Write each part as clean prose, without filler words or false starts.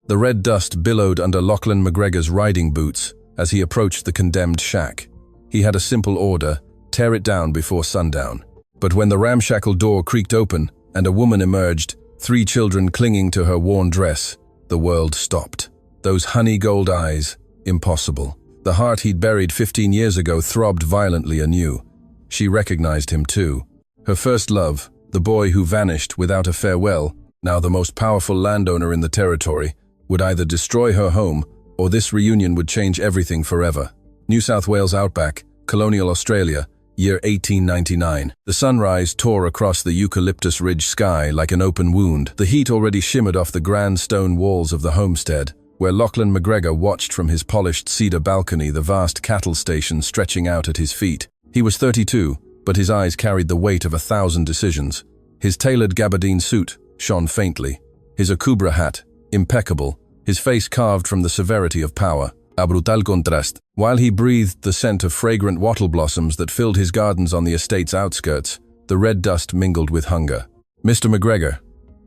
The red dust billowed under Lachlan McGregor's riding boots as he approached the condemned shack. He had a simple order: tear it down before sundown. But when the ramshackle door creaked open and a woman emerged, 3 children clinging to her worn dress, the world stopped. Those honey gold eyes, impossible. The heart he'd buried 15 years ago throbbed violently anew. She recognized him too. Her first love, the boy who vanished without a farewell, now the most powerful landowner in the territory, would either destroy her home or this reunion would change everything forever. New South Wales outback, colonial Australia, year 1899. The sunrise tore across the eucalyptus ridge sky like an open wound. The heat already shimmered off the grand stone walls of the homestead, where Lachlan McGregor watched from his polished cedar balcony the vast cattle station stretching out at his feet. He was 32, but his eyes carried the weight of 1,000 decisions. His tailored gabardine suit shone faintly, his akubra hat impeccable, his face carved from the severity of power. A brutal contrast. While he breathed the scent of fragrant wattle blossoms that filled his gardens on the estate's outskirts, the red dust mingled with hunger. "Mr. McGregor,"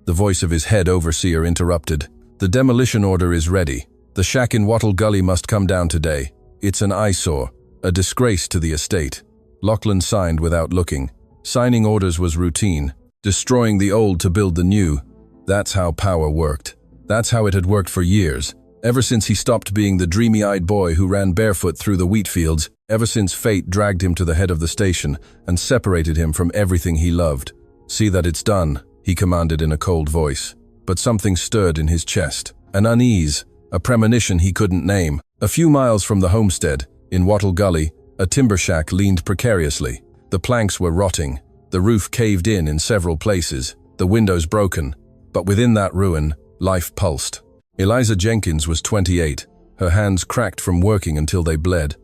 the voice of his head overseer interrupted. "The demolition order is ready. The shack in Wattle Gully must come down today. It's an eyesore, a disgrace to the estate." Lachlan signed without looking. Signing orders was routine. Destroying the old to build the new. That's how power worked. That's how it had worked for years. Ever since he stopped being the dreamy-eyed boy who ran barefoot through the wheat fields, ever since fate dragged him to the head of the station and separated him from everything he loved. "See that it's done," he commanded in a cold voice. But something stirred in his chest. An unease, a premonition he couldn't name. A few miles from the homestead, in Wattle Gully, a timber shack leaned precariously. The planks were rotting, the roof caved in several places, the windows broken. But within that ruin, life pulsed. Eliza Jenkins was 28, her hands cracked from working until they bled.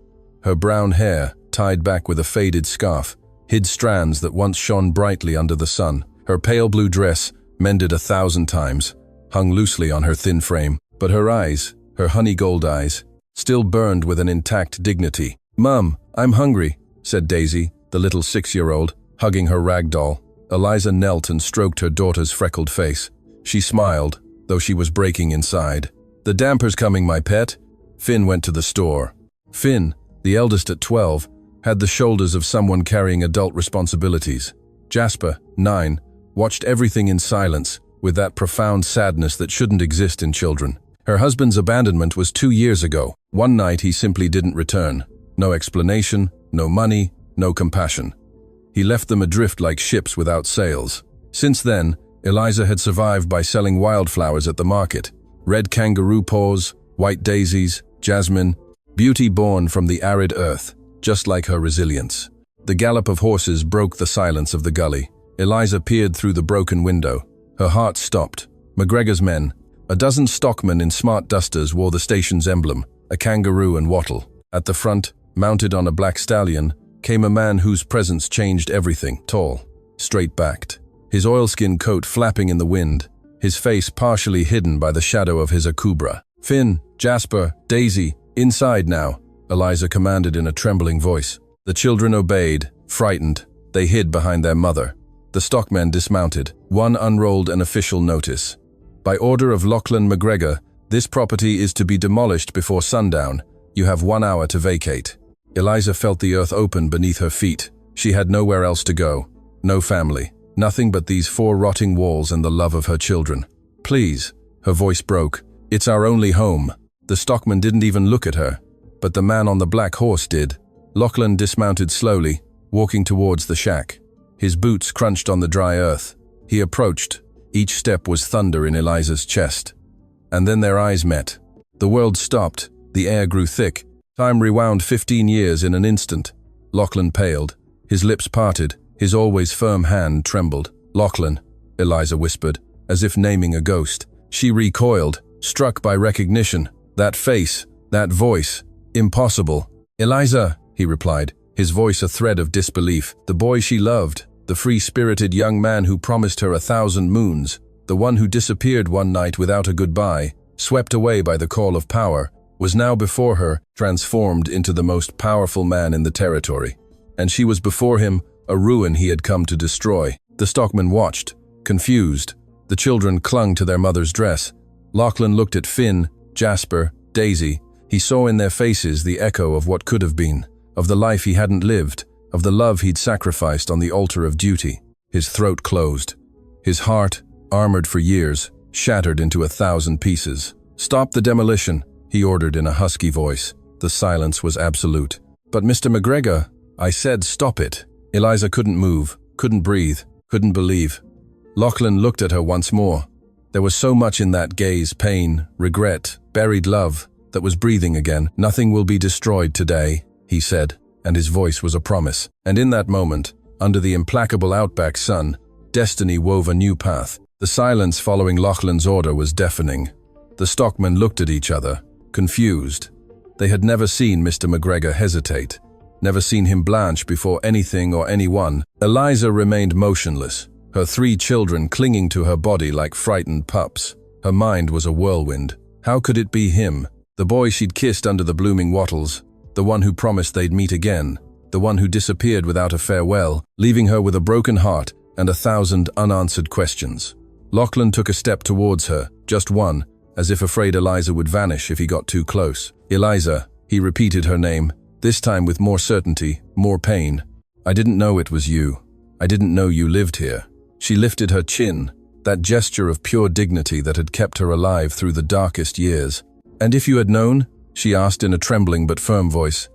Her brown hair, tied back with a faded scarf, hid strands that once shone brightly under the sun. Her pale blue dress, mended 1,000 times, hung loosely on her thin frame. But her eyes, her honey gold eyes, still burned with an intact dignity. "Mum, I'm hungry," said Daisy, the little 6-year-old, hugging her rag doll. Eliza knelt and stroked her daughter's freckled face. She smiled, though she was breaking inside. "The damper's coming, my pet." Finn went to the store. Finn, the eldest at 12, had the shoulders of someone carrying adult responsibilities. Jasper, 9, watched everything in silence, with that profound sadness that shouldn't exist in children. Her husband's abandonment was 2 years ago. One night he simply didn't return. No explanation, no money, no compassion. He left them adrift like ships without sails. Since then, Eliza had survived by selling wildflowers at the market. Red kangaroo paws, white daisies, jasmine, beauty born from the arid earth, just like her resilience. The gallop of horses broke the silence of the gully. Eliza peered through the broken window. Her heart stopped. McGregor's men, a dozen stockmen in smart dusters, wore the station's emblem, a kangaroo and wattle. At the front, mounted on a black stallion, came a man whose presence changed everything. Tall, straight-backed, his oilskin coat flapping in the wind, his face partially hidden by the shadow of his akubra. "Finn, Jasper, Daisy, inside now," Eliza commanded in a trembling voice. The children obeyed, frightened. They hid behind their mother. The stockmen dismounted. One unrolled an official notice. "By order of Lachlan McGregor, this property is to be demolished before sundown. You have 1 hour to vacate." Eliza felt the earth open beneath her feet. She had nowhere else to go. No family. Nothing but these 4 rotting walls and the love of her children. "Please," her voice broke. "It's our only home." The stockman didn't even look at her, but the man on the black horse did. Lachlan dismounted slowly, walking towards the shack. His boots crunched on the dry earth. He approached. Each step was thunder in Eliza's chest. And then their eyes met. The world stopped. The air grew thick. Time rewound 15 years in an instant. Lachlan paled. His lips parted. His always firm hand trembled. "Lachlan," Eliza whispered, as if naming a ghost. She recoiled, struck by recognition. That face, that voice, impossible. "Eliza," he replied, his voice a thread of disbelief. The boy she loved, the free-spirited young man who promised her 1,000 moons, the one who disappeared one night without a goodbye, swept away by the call of power, was now before her, transformed into the most powerful man in the territory. And she was before him, a ruin he had come to destroy. The stockman watched, confused. The children clung to their mother's dress. Lachlan looked at Finn, Jasper, Daisy. He saw in their faces the echo of what could have been, of the life he hadn't lived, of the love he'd sacrificed on the altar of duty. His throat closed. His heart, armored for years, shattered into 1,000 pieces. "Stop the demolition," he ordered in a husky voice. The silence was absolute. "But Mr. McGregor," I said, "stop it." Eliza couldn't move, couldn't breathe, couldn't believe. Lachlan looked at her once more. There was so much in that gaze, pain, regret, buried love, that was breathing again. "Nothing will be destroyed today," he said, and his voice was a promise. And in that moment, under the implacable outback sun, destiny wove a new path. The silence following Lachlan's order was deafening. The stockmen looked at each other, confused. They had never seen Mr. McGregor hesitate, never seen him blanch before anything or anyone. Eliza remained motionless, her 3 children clinging to her body like frightened pups. Her mind was a whirlwind. How could it be him, the boy she'd kissed under the blooming wattles, the one who promised they'd meet again, the one who disappeared without a farewell, leaving her with a broken heart and 1,000 unanswered questions? Lachlan took a step towards her, just one, as if afraid Eliza would vanish if he got too close. "Eliza," he repeated her name, this time with more certainty, more pain. "I didn't know it was you. I didn't know you lived here." She lifted her chin, that gesture of pure dignity that had kept her alive through the darkest years. "And if you had known?" she asked in a trembling but firm voice.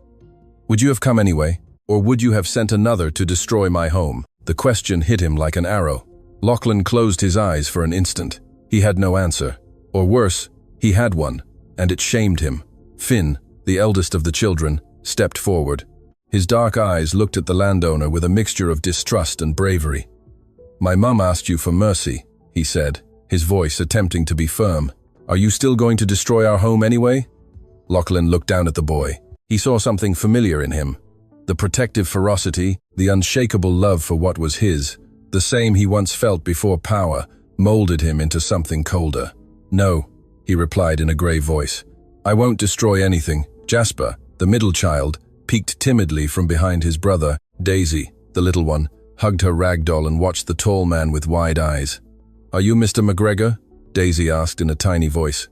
"Would you have come anyway? Or would you have sent another to destroy my home?" The question hit him like an arrow. Lachlan closed his eyes for an instant. He had no answer. Or worse, he had one, and it shamed him. Finn, the eldest of the children, stepped forward. His dark eyes looked at the landowner with a mixture of distrust and bravery. "My mum asked you for mercy," he said, his voice attempting to be firm. "Are you still going to destroy our home anyway?" Lachlan looked down at the boy. He saw something familiar in him. The protective ferocity, the unshakable love for what was his, the same he once felt before power, molded him into something colder. "No," he replied in a grave voice. "I won't destroy anything." Jasper, the middle child, peeked timidly from behind his brother. Daisy, the little one, hugged her rag doll and watched the tall man with wide eyes. "Are you Mr. McGregor?" Daisy asked in a tiny voice.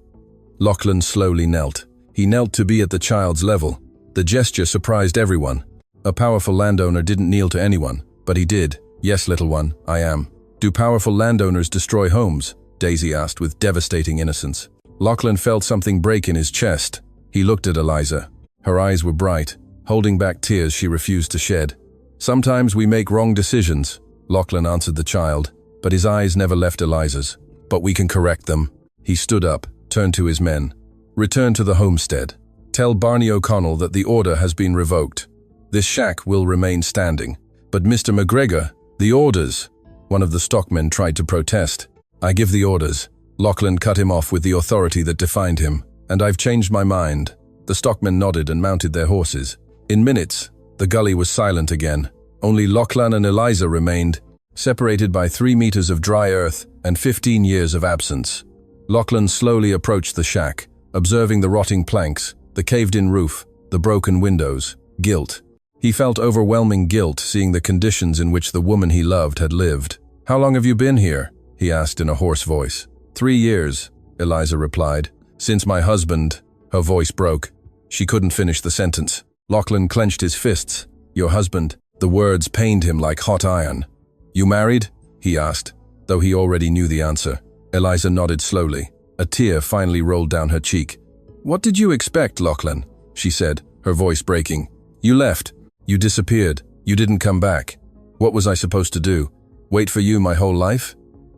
Lachlan slowly knelt. He knelt to be at the child's level. The gesture surprised everyone. A powerful landowner didn't kneel to anyone, but he did. "Yes, little one, I am." "Do powerful landowners destroy homes?" Daisy asked with devastating innocence. Lachlan felt something break in his chest. He looked at Eliza. Her eyes were bright, holding back tears she refused to shed. "Sometimes we make wrong decisions," Lachlan answered the child, but his eyes never left Eliza's. "But we can correct them." He stood up, turned to his men. "Return to the homestead. Tell Barney O'Connell that the order has been revoked. This shack will remain standing." "But Mr. McGregor, the orders!" One of the stockmen tried to protest. "I give the orders." Lachlan cut him off with the authority that defined him. "And I've changed my mind." The stockmen nodded and mounted their horses. In minutes, the gully was silent again. Only Lachlan and Eliza remained, separated by 3 meters of dry earth and 15 years of absence. Lachlan slowly approached the shack, observing the rotting planks, the caved-in roof, the broken windows. Guilt. He felt overwhelming guilt seeing the conditions in which the woman he loved had lived. "How long have you been here?" he asked in a hoarse voice. 3 years, Eliza replied. "Since my husband..." Her voice broke. She couldn't finish the sentence. Lachlan clenched his fists. "Your husband..." The words pained him like hot iron. "You married?" he asked, though he already knew the answer. Eliza nodded slowly. A tear finally rolled down her cheek. "What did you expect, Lachlan?" she said, her voice breaking. "You left. You disappeared. You didn't come back. What was I supposed to do? Wait for you my whole life?"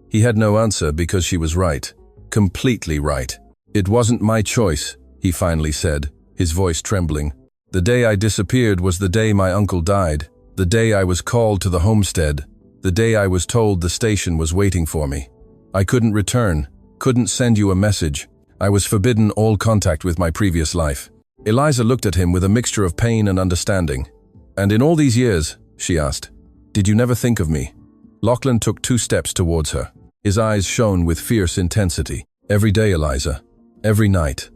He had no answer because she was right. Completely right. "It wasn't my choice," he finally said, his voice trembling. "The day I disappeared was the day my uncle died. The day I was called to the homestead. The day I was told the station was waiting for me. I couldn't return, couldn't send you a message. I was forbidden all contact with my previous life." Eliza looked at him with a mixture of pain and understanding. "And in all these years," she asked, "did you never think of me?" Lachlan took 2 steps towards her. His eyes shone with fierce intensity. "Every day, Eliza. Every night.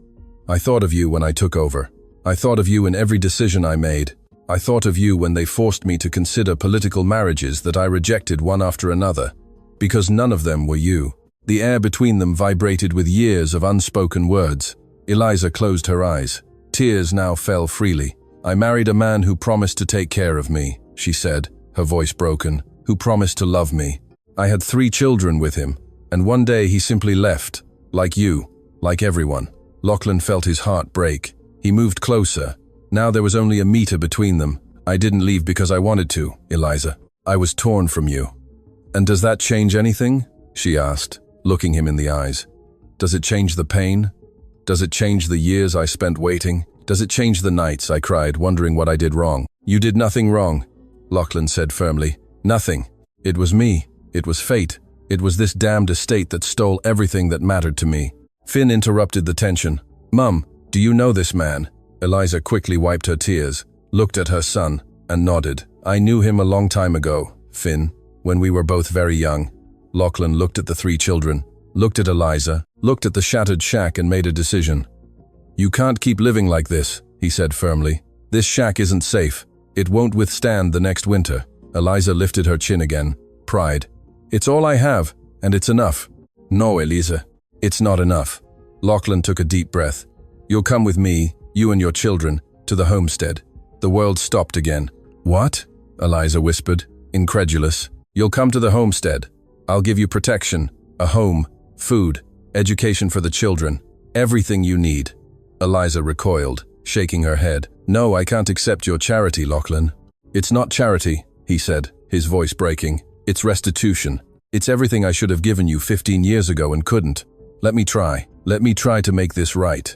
I thought of you when I took over. I thought of you in every decision I made. I thought of you when they forced me to consider political marriages that I rejected one after another, because none of them were you. The air between them vibrated with years of unspoken words. Eliza closed her eyes. Tears now fell freely. "I married a man who promised to take care of me," she said, her voice broken, "who promised to love me. I had 3 children with him, and one day he simply left, like you, like everyone." Lachlan felt his heart break. He moved closer. Now there was only a meter between them. "I didn't leave because I wanted to, Eliza. I was torn from you." "And does that change anything?" she asked, looking him in the eyes. "Does it change the pain? Does it change the years I spent waiting? Does it change the nights I cried, wondering what I did wrong?" "You did nothing wrong," Lachlan said firmly. "Nothing. It was me. It was fate. It was this damned estate that stole everything that mattered to me." Finn interrupted the tension. "Mum, do you know this man?" Eliza quickly wiped her tears, looked at her son, and nodded. "I knew him a long time ago, Finn, when we were both very young." Lachlan looked at the 3 children, looked at Eliza, looked at the shattered shack and made a decision. "You can't keep living like this," he said firmly. "This shack isn't safe. It won't withstand the next winter." Eliza lifted her chin again. Pride. "It's all I have, and it's enough." "No, Eliza, it's not enough." Lachlan took a deep breath. "You'll come with me, you and your children, to the homestead." The world stopped again. "What?" Eliza whispered, incredulous. "You'll come to the homestead. I'll give you protection, a home, food, education for the children, everything you need." Eliza recoiled, shaking her head. "No, I can't accept your charity, Lachlan." "It's not charity," he said, his voice breaking. "It's restitution. It's everything I should have given you 15 years ago and couldn't. Let me try. Let me try to make this right."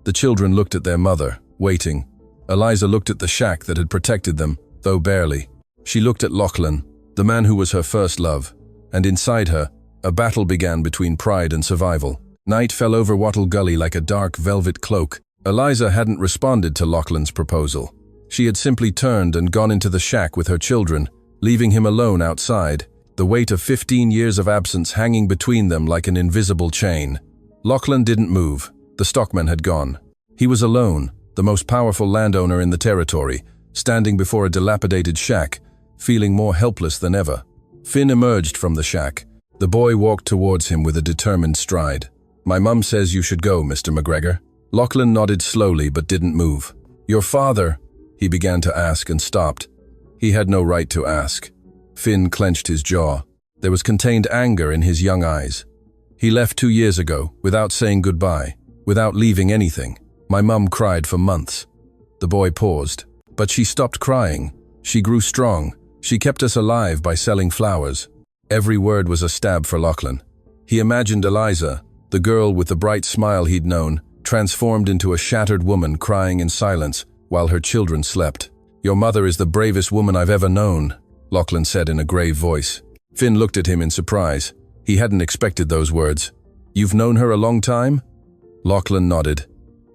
The children looked at their mother, waiting. Eliza looked at the shack that had protected them, though barely. She looked at Lachlan, the man who was her first love, and inside her, a battle began between pride and survival. Night fell over Wattle Gully like a dark velvet cloak. Eliza hadn't responded to Lachlan's proposal. She had simply turned and gone into the shack with her children, leaving him alone outside, the weight of 15 years of absence hanging between them like an invisible chain. Lachlan didn't move. The stockman had gone. He was alone, the most powerful landowner in the territory, standing before a dilapidated shack, feeling more helpless than ever. Finn emerged from the shack. The boy walked towards him with a determined stride. "My mum says you should go, Mr. McGregor." Lachlan nodded slowly but didn't move. "Your father," he began to ask and stopped. He had no right to ask. Finn clenched his jaw. There was contained anger in his young eyes. "He left 2 years ago, without saying goodbye, without leaving anything. My mum cried for months." The boy paused. "But she stopped crying. She grew strong. She kept us alive by selling flowers." Every word was a stab for Lachlan. He imagined Eliza, the girl with the bright smile he'd known, transformed into a shattered woman crying in silence while her children slept. "Your mother is the bravest woman I've ever known," Lachlan said in a grave voice. Finn looked at him in surprise. He hadn't expected those words. "You've known her a long time?" Lachlan nodded,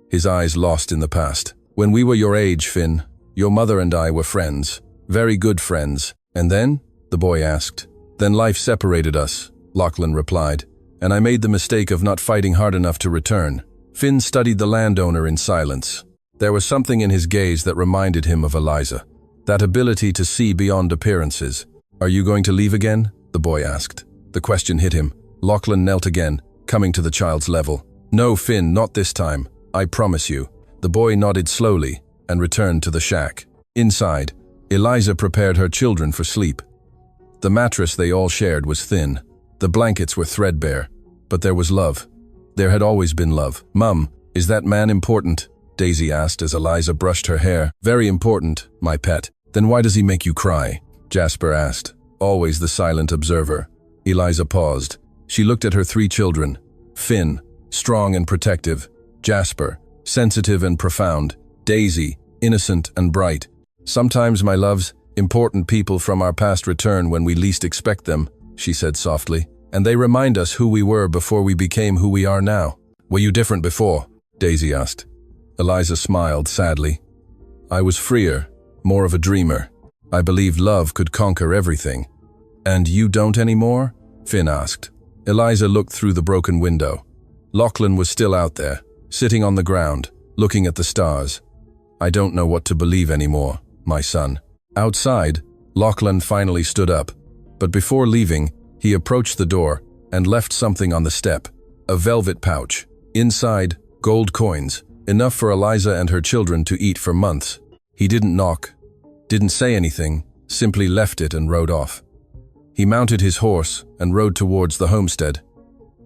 his eyes lost in the past. "When we were your age, Finn, your mother and I were friends, very good friends. And then?" the boy asked. "Then life separated us," Lachlan replied, "and I made the mistake of not fighting hard enough to return." Finn studied the landowner in silence. There was something in his gaze that reminded him of Eliza, that ability to see beyond appearances. "Are you going to leave again?" the boy asked. The question hit him. Lachlan knelt again, coming to the child's level. "No, Finn, not this time. I promise you." The boy nodded slowly and returned to the shack. Inside, Eliza prepared her children for sleep. The mattress they all shared was thin. The blankets were threadbare, but there was love. There had always been love. "Mum, is that man important?" Daisy asked as Eliza brushed her hair. "Very important, my pet." "Then why does he make you cry?" Jasper asked, always the silent observer. Eliza paused. She looked at her 3 children. Finn, strong and protective. Jasper, sensitive and profound. Daisy, innocent and bright. "Sometimes, my loves, important people from our past return when we least expect them," she said softly. "And they remind us who we were before we became who we are now." "Were you different before?" Daisy asked. Eliza smiled sadly. "I was freer, more of a dreamer. I believed love could conquer everything." "And you don't anymore?" Finn asked. Eliza looked through the broken window. Lachlan was still out there, sitting on the ground, looking at the stars. "I don't know what to believe anymore, my son." Outside, Lachlan finally stood up, but before leaving, he approached the door, and left something on the step, a velvet pouch. Inside, gold coins, enough for Eliza and her children to eat for months. He didn't knock, didn't say anything, simply left it and rode off. He mounted his horse and rode towards the homestead.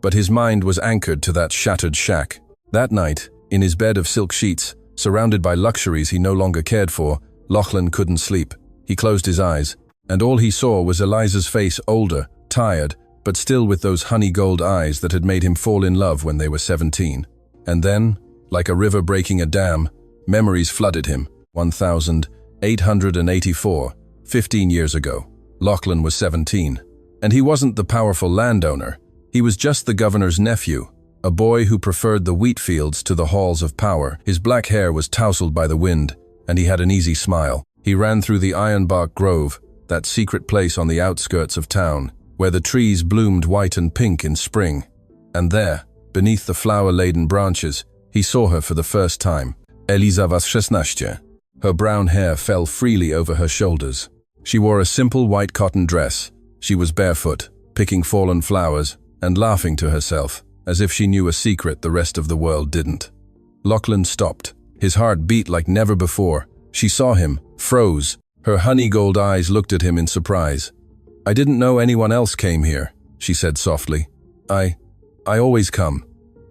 But his mind was anchored to that shattered shack. That night, in his bed of silk sheets, surrounded by luxuries he no longer cared for, Lachlan couldn't sleep. He closed his eyes, and all he saw was Eliza's face, older, tired, but still with those honey-gold eyes that had made him fall in love when they were 17. And then, like a river breaking a dam, memories flooded him. 1884, 15 years ago. Lachlan was 17. And he wasn't the powerful landowner. He was just the governor's nephew, a boy who preferred the wheat fields to the halls of power. His black hair was tousled by the wind, and he had an easy smile. He ran through the ironbark grove, that secret place on the outskirts of town, where the trees bloomed white and pink in spring. And there, beneath the flower-laden branches, he saw her for the first time. Eliza was 16. Her brown hair fell freely over her shoulders. She wore a simple white cotton dress. She was barefoot, picking fallen flowers, and laughing to herself, as if she knew a secret the rest of the world didn't. Lachlan stopped. His heart beat like never before. She saw him, froze. Her honey-gold eyes looked at him in surprise. "I didn't know anyone else came here," she said softly. I always come,"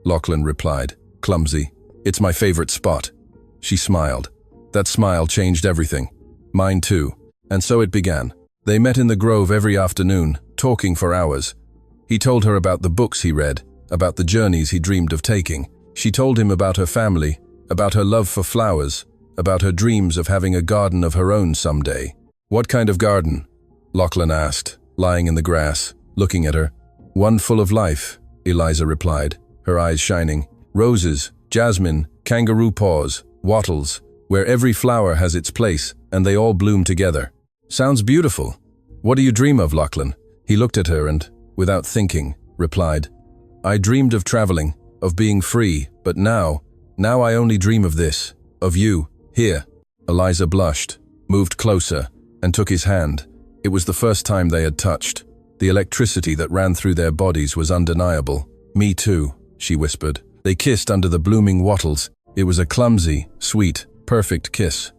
Lachlan replied, clumsy. "It's my favorite spot." She smiled. That smile changed everything. Mine too. And so it began. They met in the grove every afternoon, talking for hours. He told her about the books he read, about the journeys he dreamed of taking. She told him about her family, about her love for flowers, about her dreams of having a garden of her own someday. "What kind of garden?" Lachlan asked, lying in the grass, looking at her. "One full of life," Eliza replied, her eyes shining. "Roses, jasmine, kangaroo paws, wattles, where every flower has its place and they all bloom together." "Sounds beautiful. What do you dream of, Lachlan?" He looked at her and, without thinking, replied, "I dreamed of traveling, of being free, but now I only dream of this, of you, here." Eliza blushed, moved closer, and took his hand. It was the first time they had touched. The electricity that ran through their bodies was undeniable. "Me too," she whispered. They kissed under the blooming wattles. It was a clumsy, sweet, perfect kiss.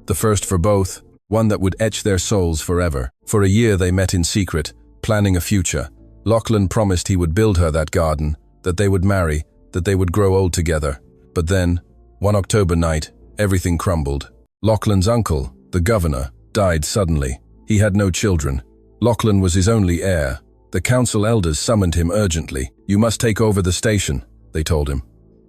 The first for both, one that would etch their souls forever. For a year they met in secret, planning a future. Lachlan promised he would build her that garden, that they would marry, that they would grow old together. But then, one October night, everything crumbled. Lachlan's uncle, the governor, died suddenly. He had no children. Lachlan was his only heir. The council elders summoned him urgently. "You must take over the station," they told him.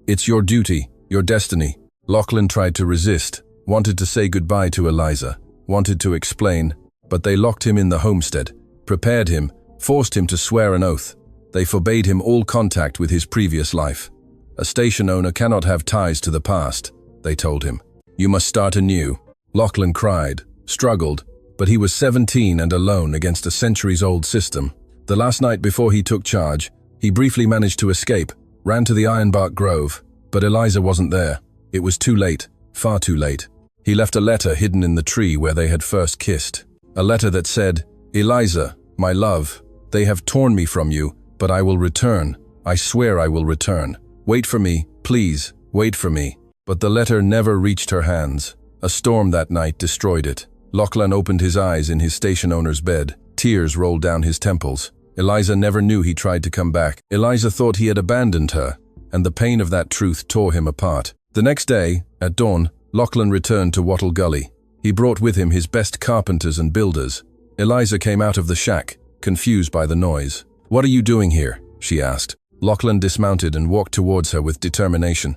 "It's your duty, your destiny." Lachlan tried to resist, wanted to say goodbye to Eliza, wanted to explain, but they locked him in the homestead, prepared him, forced him to swear an oath. They forbade him all contact with his previous life. "A station owner cannot have ties to the past," they told him. "You must start anew." Lachlan cried, struggled, but he was 17 and alone against a centuries-old system. The last night before he took charge, he briefly managed to escape, ran to the ironbark grove, but Eliza wasn't there. It was too late, far too late. He left a letter hidden in the tree where they had first kissed. A letter that said, "Eliza, my love, they have torn me from you, but I will return. I swear I will return. Wait for me, please, wait for me." But the letter never reached her hands. A storm that night destroyed it. Lachlan opened his eyes in his station owner's bed. Tears rolled down his temples. Eliza never knew he tried to come back. Eliza thought he had abandoned her, and the pain of that truth tore him apart. The next day, at dawn, Lachlan returned to Wattle Gully. He brought with him his best carpenters and builders. Eliza came out of the shack, confused by the noise. "What are you doing here?" she asked. Lachlan dismounted and walked towards her with determination.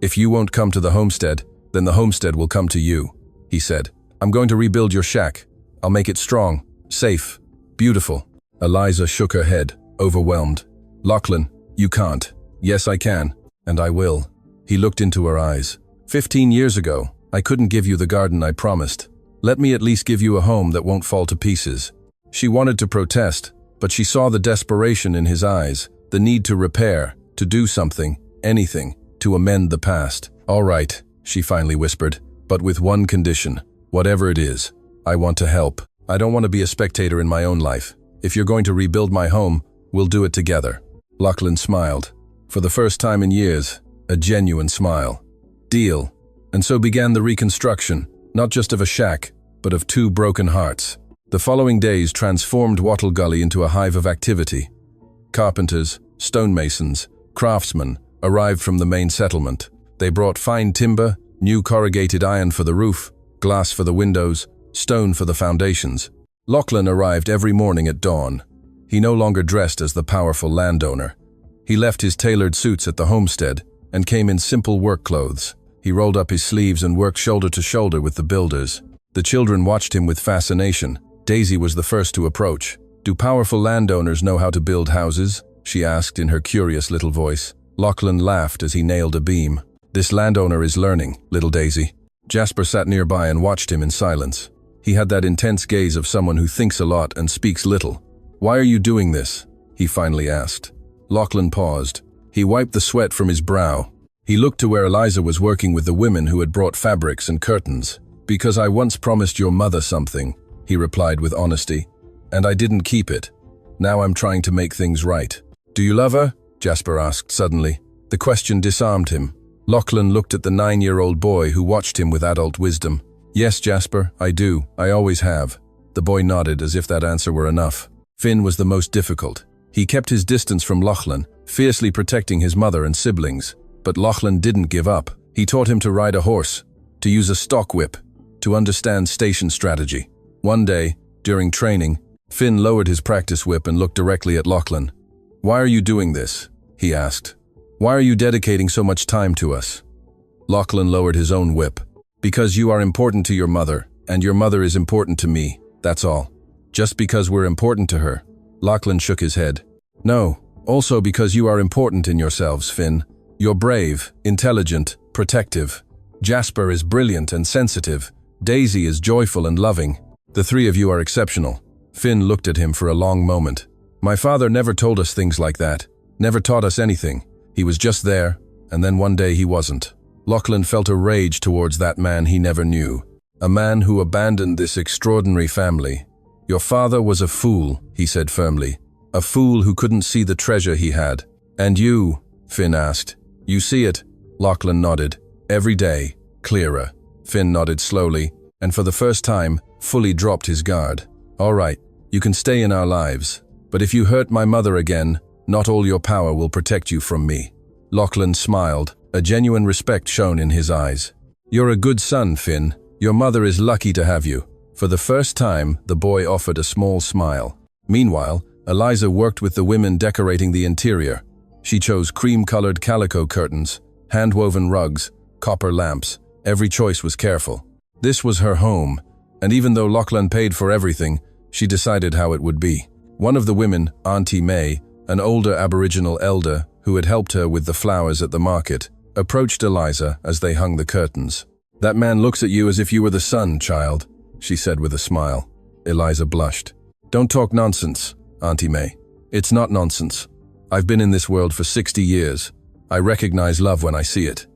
"If you won't come to the homestead, then the homestead will come to you," he said. "I'm going to rebuild your shack. I'll make it strong, safe, beautiful." Eliza shook her head, overwhelmed. "Lachlan, you can't." "Yes, I can, and I will." He looked into her eyes. 15 years ago, I couldn't give you the garden I promised. Let me at least give you a home that won't fall to pieces." She wanted to protest, but she saw the desperation in his eyes, the need to repair, to do something, anything, to amend the past. "All right," she finally whispered, "but with one condition. Whatever it is, I want to help. I don't want to be a spectator in my own life. If you're going to rebuild my home, We'll do it together." Lachlan smiled. For the first time in years, a genuine smile. Deal. And so began the reconstruction, not just of a shack, but of two broken hearts. The following days transformed Wattle Gully into a hive of activity. Carpenters, stonemasons, craftsmen arrived from the main settlement. They brought fine timber, new corrugated iron for the roof, glass for the windows, stone for the foundations. Lachlan arrived every morning at dawn. He no longer dressed as the powerful landowner. He left his tailored suits at the homestead and came in simple work clothes. He rolled up his sleeves and worked shoulder to shoulder with the builders. The children watched him with fascination. Daisy was the first to approach. "Do powerful landowners know how to build houses?" she asked in her curious little voice. Lachlan laughed as he nailed a beam. "This landowner is learning, little Daisy." Jasper sat nearby and watched him in silence. He had that intense gaze of someone who thinks a lot and speaks little. "Why are you doing this?" he finally asked. Lachlan paused. He wiped the sweat from his brow. He looked to where Eliza was working with the women who had brought fabrics and curtains. "Because I once promised your mother something," he replied with honesty, "and I didn't keep it. Now I'm trying to make things right." "Do you love her?" Jasper asked suddenly. The question disarmed him. Lachlan looked at the 9-year-old boy who watched him with adult wisdom. "Yes, Jasper, I do. I always have." The boy nodded as if that answer were enough. Finn was the most difficult. He kept his distance from Lachlan, fiercely protecting his mother and siblings. But Lachlan didn't give up. He taught him to ride a horse, to use a stock whip, to understand station strategy. One day, during training, Finn lowered his practice whip and looked directly at Lachlan. "Why are you doing this?" he asked. "Why are you dedicating so much time to us?" Lachlan lowered his own whip. "Because you are important to your mother, and your mother is important to me, that's all. Just because we're important to her." Lachlan shook his head. "No, also because you are important in yourselves, Finn. You're brave, intelligent, protective. Jasper is brilliant and sensitive. Daisy is joyful and loving. The three of you are exceptional." Finn looked at him for a long moment. "My father never told us things like that, never taught us anything. He was just there, and then one day he wasn't." Lachlan felt a rage towards that man he never knew. A man who abandoned this extraordinary family. "Your father was a fool," he said firmly. "A fool who couldn't see the treasure he had." "And you?" Finn asked. "You see it?" Lachlan nodded. "Every day, clearer." Finn nodded slowly, and for the first time, fully dropped his guard. "All right, you can stay in our lives. But if you hurt my mother again, not all your power will protect you from me." Lachlan smiled, a genuine respect shone in his eyes. "You're a good son, Finn. Your mother is lucky to have you." For the first time, the boy offered a small smile. Meanwhile, Eliza worked with the women decorating the interior. She chose cream-colored calico curtains, hand-woven rugs, copper lamps. Every choice was careful. This was her home, and even though Lachlan paid for everything, she decided how it would be. One of the women, Auntie May, an older Aboriginal elder who had helped her with the flowers at the market, approached Eliza as they hung the curtains. "That man looks at you as if you were the sun, child," she said with a smile. Eliza blushed. "Don't talk nonsense, Auntie May. It's not nonsense. I've been in this world for 60 years. I recognize love when I see it."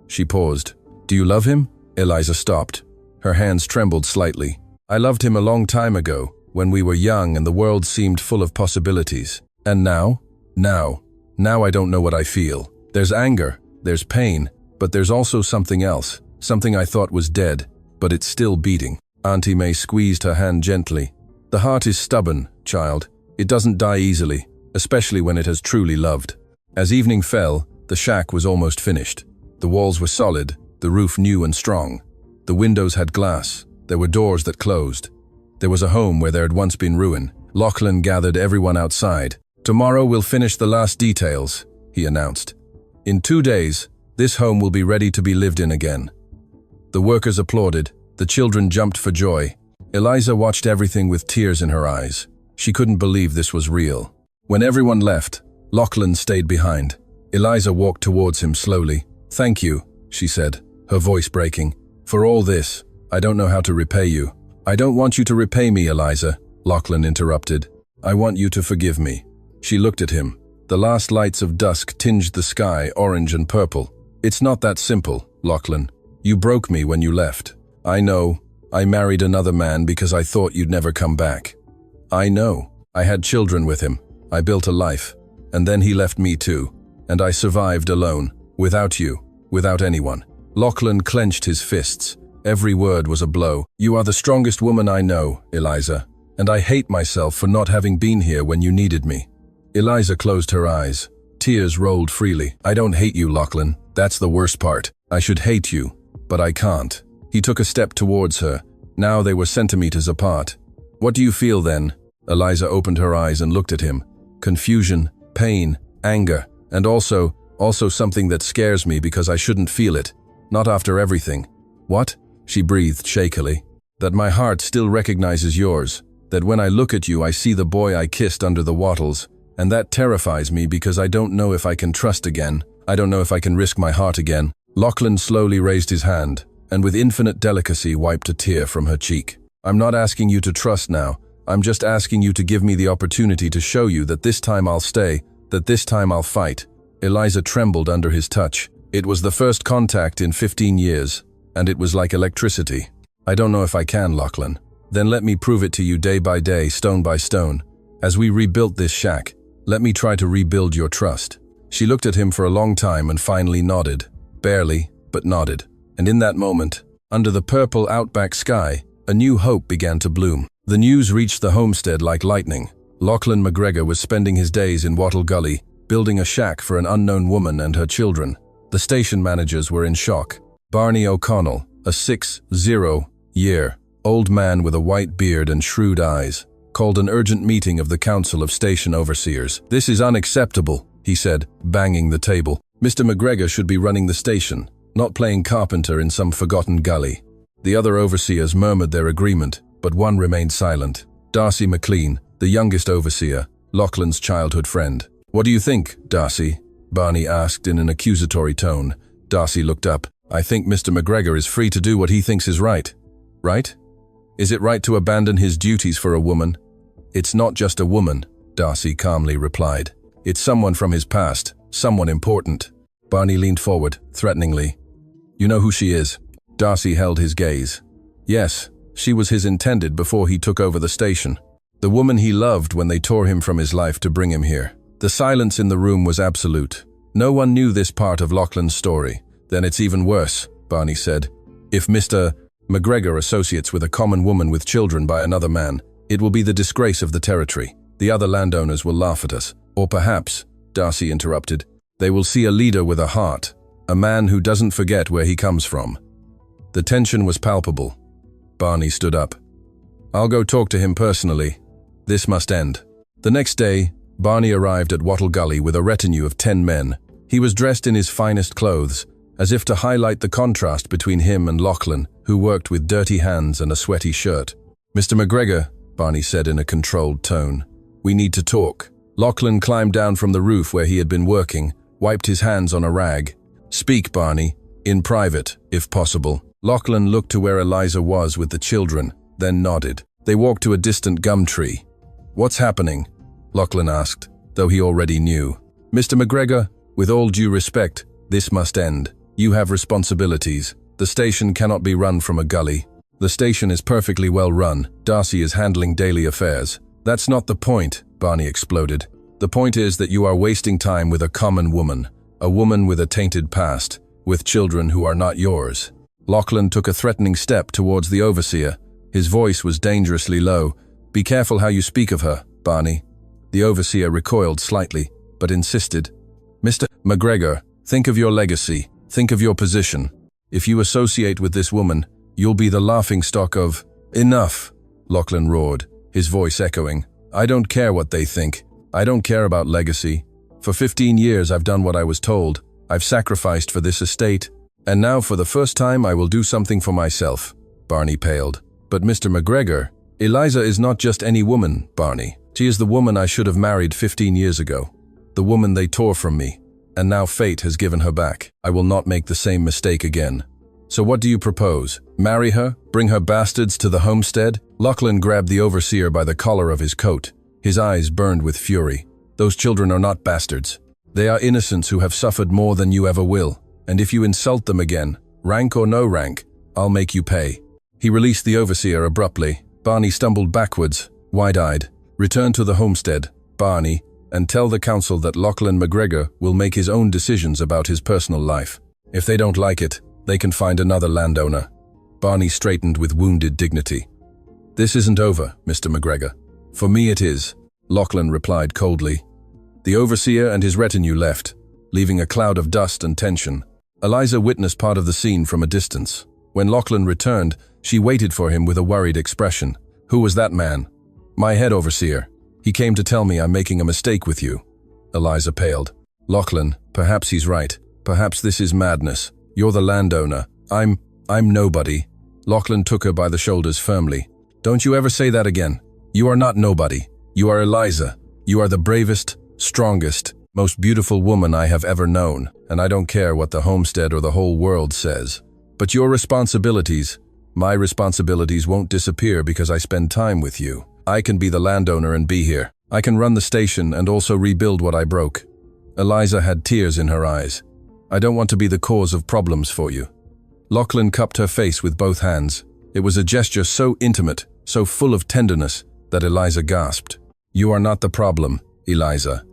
She paused. "Do you love him?" Eliza stopped. Her hands trembled slightly. "I loved him a long time ago, when we were young and the world seemed full of possibilities. And now? Now I don't know what I feel. There's anger, there's pain, but there's also something else, something I thought was dead, but it's still beating." Auntie May squeezed her hand gently. "The heart is stubborn, child. It doesn't die easily, especially when it has truly loved." As evening fell, the shack was almost finished. The walls were solid, the roof new and strong. The windows had glass. There were doors that closed. There was a home where there had once been ruin. Lachlan gathered everyone outside. "Tomorrow we'll finish the last details," he announced. "In 2 days, this home will be ready to be lived in again." The workers applauded. The children jumped for joy. Eliza watched everything with tears in her eyes. She couldn't believe this was real. When everyone left, Lachlan stayed behind. Eliza walked towards him slowly. "Thank you," she said, her voice breaking. "For all this, I don't know how to repay you." "I don't want you to repay me, Eliza," Lachlan interrupted. "I want you to forgive me." She looked at him. The last lights of dusk tinged the sky orange and purple. "It's not that simple, Lachlan. You broke me when you left. I know. I married another man because I thought you'd never come back. I know. I had children with him. I built a life. And then he left me too. And I survived alone, without you, without anyone. Lachlan clenched his fists. Every word was a blow. You are the strongest woman I know, Eliza. And I hate myself for not having been here when you needed me. Eliza closed her eyes. Tears rolled freely. I don't hate you, Lachlan. That's the worst part. I should hate you, but I can't. He took a step towards her. Now they were centimeters apart. What do you feel then? Eliza opened her eyes and looked at him. Confusion, pain, anger, and also something that scares me because I shouldn't feel it. Not after everything. What? She breathed shakily. That my heart still recognizes yours. That when I look at you I see the boy I kissed under the wattles. And that terrifies me because I don't know if I can trust again. I don't know if I can risk my heart again. Lachlan slowly raised his hand, and with infinite delicacy wiped a tear from her cheek. I'm not asking you to trust now. I'm just asking you to give me the opportunity to show you that this time I'll stay, that this time I'll fight. Eliza trembled under his touch. It was the first contact in 15 years, and it was like electricity. I don't know if I can, Lachlan. Then let me prove it to you day by day, stone by stone. As we rebuilt this shack, let me try to rebuild your trust. She looked at him for a long time and finally nodded. Barely, but nodded. And in that moment, under the purple outback sky, a new hope began to bloom. The news reached the homestead like lightning. Lachlan McGregor was spending his days in Wattle Gully, building a shack for an unknown woman and her children. The station managers were in shock. Barney O'Connell, a 60-year-old man with a white beard and shrewd eyes, called an urgent meeting of the Council of Station Overseers. This is unacceptable, he said, banging the table. Mr. McGregor should be running the station, not playing carpenter in some forgotten gully. The other overseers murmured their agreement, but one remained silent. Darcy McLean, the youngest overseer, Lachlan's childhood friend. What do you think, Darcy? Barney asked in an accusatory tone. Darcy looked up. I think Mr. McGregor is free to do what he thinks is right. Right? Is it right to abandon his duties for a woman? It's not just a woman, Darcy calmly replied. It's someone from his past, someone important. Barney leaned forward, threateningly. You know who she is? Darcy held his gaze. Yes, she was his intended before he took over the station. The woman he loved when they tore him from his life to bring him here. The silence in the room was absolute. No one knew this part of Lachlan's story. Then it's even worse, Barney said. If Mr. McGregor associates with a common woman with children by another man, it will be the disgrace of the territory. The other landowners will laugh at us. Or perhaps, Darcy interrupted, they will see a leader with a heart, a man who doesn't forget where he comes from. The tension was palpable. Barney stood up. I'll go talk to him personally. This must end. The next day, Barney arrived at Wattle Gully with a retinue of 10 men. He was dressed in his finest clothes, as if to highlight the contrast between him and Lachlan, who worked with dirty hands and a sweaty shirt. Mr. McGregor, Barney said in a controlled tone, we need to talk. Lachlan climbed down from the roof where he had been working, wiped his hands on a rag. Speak, Barney, in private, if possible. Lachlan looked to where Eliza was with the children, then nodded. They walked to a distant gum tree. What's happening? Lachlan asked, though he already knew. Mr. McGregor, with all due respect, this must end. You have responsibilities. The station cannot be run from a gully. The station is perfectly well run. Darcy is handling daily affairs. That's not the point, Barney exploded. The point is that you are wasting time with a common woman, a woman with a tainted past, with children who are not yours. Lachlan took a threatening step towards the overseer. His voice was dangerously low. Be careful how you speak of her, Barney. The overseer recoiled slightly, but insisted. Mr. McGregor, think of your legacy. Think of your position. If you associate with this woman, you'll be the laughingstock of— Enough, Lachlan roared, his voice echoing. I don't care what they think. I don't care about legacy. For 15 years I've done what I was told. I've sacrificed for this estate. And now for the first time I will do something for myself. Barney paled. But Mr. McGregor, Eliza is not just any woman, Barney. She is the woman I should have married 15 years ago. The woman they tore from me. And now fate has given her back. I will not make the same mistake again. So what do you propose? Marry her? Bring her bastards to the homestead? Lachlan grabbed the overseer by the collar of his coat. His eyes burned with fury. Those children are not bastards. They are innocents who have suffered more than you ever will. And if you insult them again, rank or no rank, I'll make you pay. He released the overseer abruptly. Barney stumbled backwards, wide-eyed. Return to the homestead, Barney, and tell the council that Lachlan McGregor will make his own decisions about his personal life. If they don't like it, they can find another landowner." Barney straightened with wounded dignity. "This isn't over, Mr. McGregor. For me it is," Lachlan replied coldly. The overseer and his retinue left, leaving a cloud of dust and tension. Eliza witnessed part of the scene from a distance. When Lachlan returned, she waited for him with a worried expression. "Who was that man?" "My head overseer. He came to tell me I'm making a mistake with you." Eliza paled. "Lachlan, perhaps he's right. Perhaps this is madness. You're the landowner. I'm nobody." Lachlan took her by the shoulders firmly. "Don't you ever say that again. You are not nobody. You are Eliza. You are the bravest, strongest, most beautiful woman I have ever known, and I don't care what the homestead or the whole world says. But your responsibilities, my responsibilities won't disappear because I spend time with you. I can be the landowner and be here. I can run the station and also rebuild what I broke." Eliza had tears in her eyes. "I don't want to be the cause of problems for you." Lachlan cupped her face with both hands. It was a gesture so intimate, so full of tenderness, that Eliza gasped. "You are not the problem, Eliza.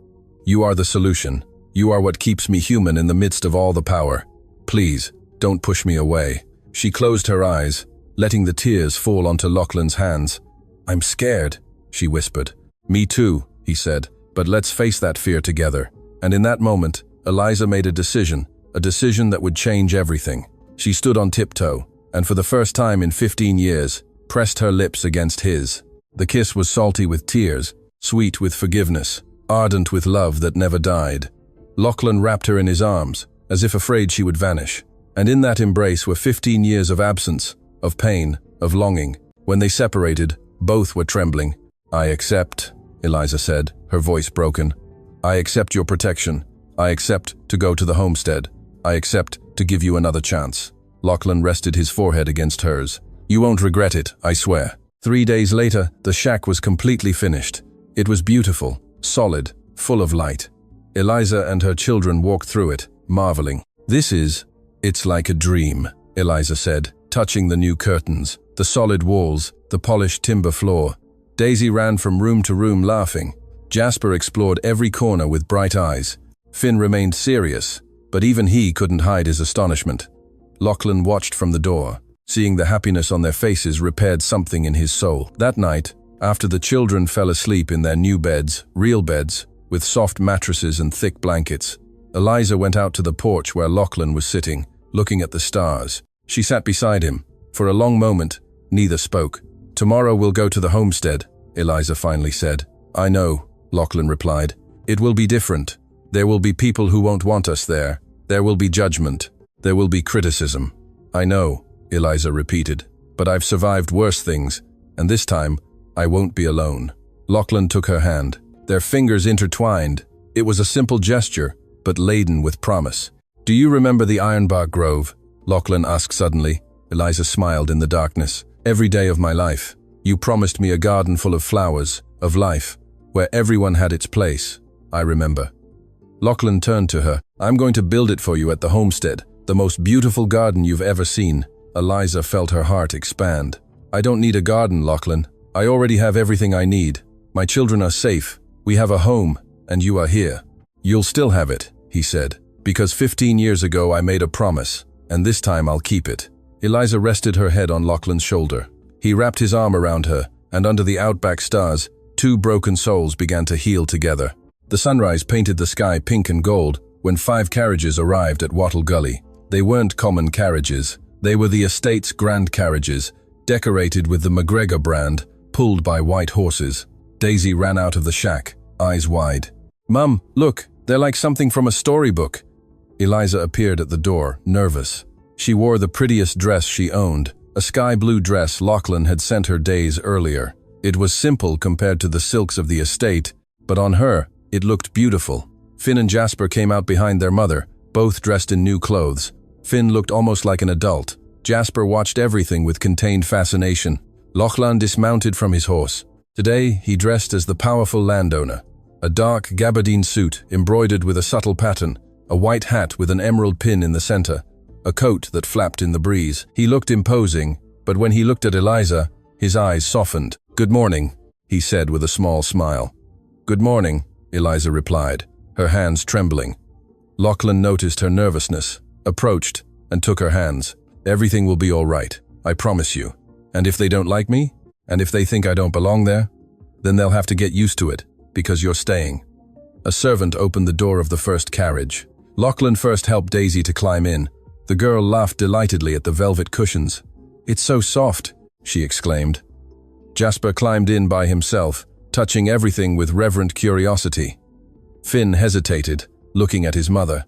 You are the solution. You are what keeps me human in the midst of all the power. Please, don't push me away." She closed her eyes, letting the tears fall onto Lachlan's hands. "I'm scared," she whispered. "Me too," he said, "but let's face that fear together." And in that moment, Eliza made a decision that would change everything. She stood on tiptoe, and for the first time in 15 years, pressed her lips against his. The kiss was salty with tears, sweet with forgiveness, ardent with love that never died. Lachlan wrapped her in his arms, as if afraid she would vanish. And in that embrace were 15 years of absence, of pain, of longing. When they separated, both were trembling. "I accept," Eliza said, her voice broken. "I accept your protection. I accept to go to the homestead. I accept to give you another chance." Lachlan rested his forehead against hers. "You won't regret it, I swear." 3 days later, the shack was completely finished. It was beautiful, solid, full of light. Eliza and her children walked through it, marveling. "It's like a dream," Eliza said, touching the new curtains, the solid walls, the polished timber floor. Daisy ran from room to room laughing. Jasper explored every corner with bright eyes. Finn remained serious, but even he couldn't hide his astonishment. Lachlan watched from the door. Seeing the happiness on their faces repaired something in his soul. That night, after the children fell asleep in their new beds, real beds, with soft mattresses and thick blankets, Eliza went out to the porch where Lachlan was sitting, looking at the stars. She sat beside him. For a long moment, neither spoke. "Tomorrow we'll go to the homestead," Eliza finally said. "I know," Lachlan replied. "It will be different. There will be people who won't want us there. There will be judgment. There will be criticism." "I know," Eliza repeated, "but I've survived worse things, and this time, I won't be alone." Lachlan took her hand. Their fingers intertwined. It was a simple gesture, but laden with promise. "Do you remember the Ironbark Grove?" Lachlan asked suddenly. Eliza smiled in the darkness. "Every day of my life, you promised me a garden full of flowers, of life, where everyone had its place. I remember." Lachlan turned to her. "I'm going to build it for you at the homestead, the most beautiful garden you've ever seen." Eliza felt her heart expand. "I don't need a garden, Lachlan. I already have everything I need. My children are safe. We have a home, and you are here." "You'll still have it," he said, "because 15 years ago I made a promise, and this time I'll keep it." Eliza rested her head on Lachlan's shoulder. He wrapped his arm around her, and under the outback stars, 2 broken souls began to heal together. The sunrise painted the sky pink and gold when 5 carriages arrived at Wattle Gully. They weren't common carriages. They were the estate's grand carriages, decorated with the McGregor brand, pulled by white horses. Daisy ran out of the shack, eyes wide. "Mum, look, they're like something from a storybook." Eliza appeared at the door, nervous. She wore the prettiest dress she owned, a sky blue dress Lachlan had sent her days earlier. It was simple compared to the silks of the estate, but on her, it looked beautiful. Finn and Jasper came out behind their mother, both dressed in new clothes. Finn looked almost like an adult. Jasper watched everything with contained fascination. Lachlan dismounted from his horse. Today, he dressed as the powerful landowner. A dark gabardine suit embroidered with a subtle pattern, a white hat with an emerald pin in the center, a coat that flapped in the breeze. He looked imposing, but when he looked at Eliza, his eyes softened. "Good morning," he said with a small smile. "Good morning," Eliza replied, her hands trembling. Lachlan noticed her nervousness, approached, and took her hands. Everything will be all right, I promise you. And if they don't like me? And if they think I don't belong there? Then they'll have to get used to it, because you're staying. A servant opened the door of the first carriage. Lachlan first helped Daisy to climb in. The girl laughed delightedly at the velvet cushions. "It's so soft," she exclaimed. Jasper climbed in by himself, touching everything with reverent curiosity. Finn hesitated, looking at his mother.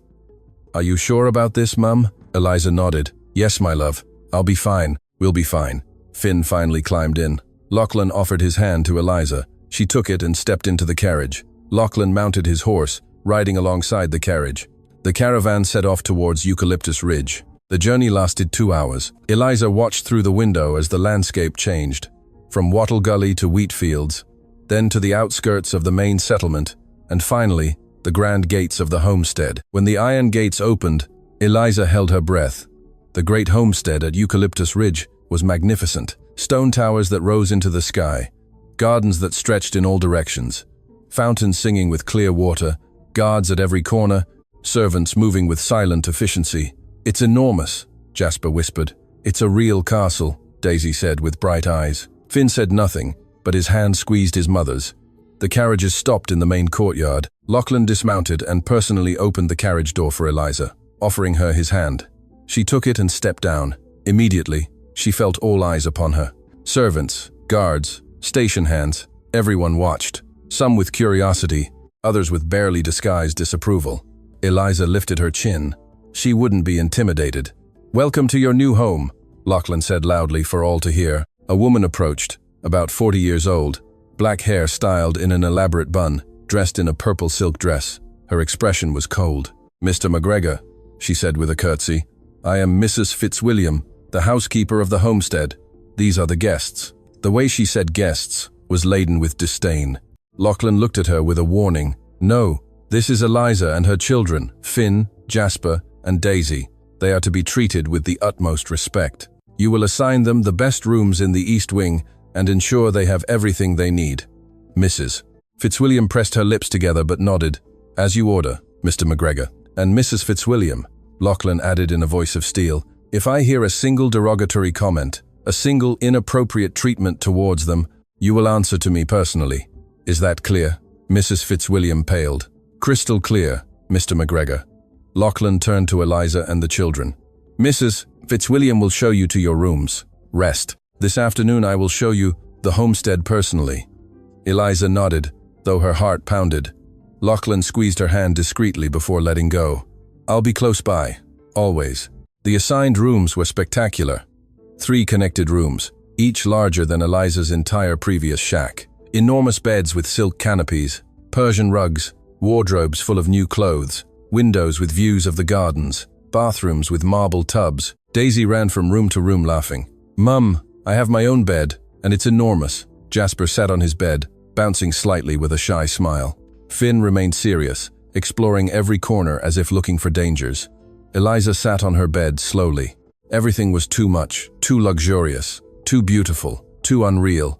"Are you sure about this, Mum?" Eliza nodded. "Yes, my love. I'll be fine. We'll be fine." Finn finally climbed in. Lachlan offered his hand to Eliza. She took it and stepped into the carriage. Lachlan mounted his horse, riding alongside the carriage. The caravan set off towards Eucalyptus Ridge. The journey lasted 2 hours. Eliza watched through the window as the landscape changed, from Wattle Gully to wheat fields, then to the outskirts of the main settlement, and finally, the grand gates of the homestead. When the iron gates opened, Eliza held her breath. The great homestead at Eucalyptus Ridge was magnificent. Stone towers that rose into the sky, gardens that stretched in all directions, fountains singing with clear water, guards at every corner, servants moving with silent efficiency. "It's enormous," Jasper whispered. "It's a real castle," Daisy said with bright eyes. Finn said nothing, but his hand squeezed his mother's. The carriages stopped in the main courtyard. Lachlan dismounted and personally opened the carriage door for Eliza, offering her his hand. She took it and stepped down. Immediately, she felt all eyes upon her. Servants, guards, station hands, everyone watched, some with curiosity, others with barely disguised disapproval. Eliza lifted her chin. She wouldn't be intimidated. "Welcome to your new home," Lachlan said loudly for all to hear. A woman approached, about 40 years old, black hair styled in an elaborate bun, dressed in a purple silk dress. Her expression was cold. "Mr. McGregor," she said with a curtsy, "I am Mrs. Fitzwilliam, the housekeeper of the homestead. These are the guests." The way she said guests was laden with disdain. Lachlan looked at her with a warning. "No, this is Eliza and her children, Finn, Jasper, and Daisy. They are to be treated with the utmost respect. You will assign them the best rooms in the East Wing and ensure they have everything they need. Mrs. Fitzwilliam pressed her lips together but nodded. "As you order, Mr. McGregor." "And Mrs. Fitzwilliam," Lachlan added in a voice of steel, "if I hear a single derogatory comment, a single inappropriate treatment towards them, you will answer to me personally. Is that clear?" Mrs. Fitzwilliam paled. "Crystal clear, Mr. McGregor." Lachlan turned to Eliza and the children. "Mrs. Fitzwilliam will show you to your rooms. Rest. This afternoon I will show you the homestead personally." Eliza nodded, though her heart pounded. Lachlan squeezed her hand discreetly before letting go. "I'll be close by, always." The assigned rooms were spectacular. 3 connected rooms, each larger than Eliza's entire previous shack. Enormous beds with silk canopies, Persian rugs, wardrobes full of new clothes, windows with views of the gardens, bathrooms with marble tubs. Daisy ran from room to room laughing. "Mum, I have my own bed, and it's enormous." Jasper sat on his bed, bouncing slightly with a shy smile. Finn remained serious, exploring every corner as if looking for dangers. Eliza sat on her bed slowly. Everything was too much, too luxurious, too beautiful, too unreal.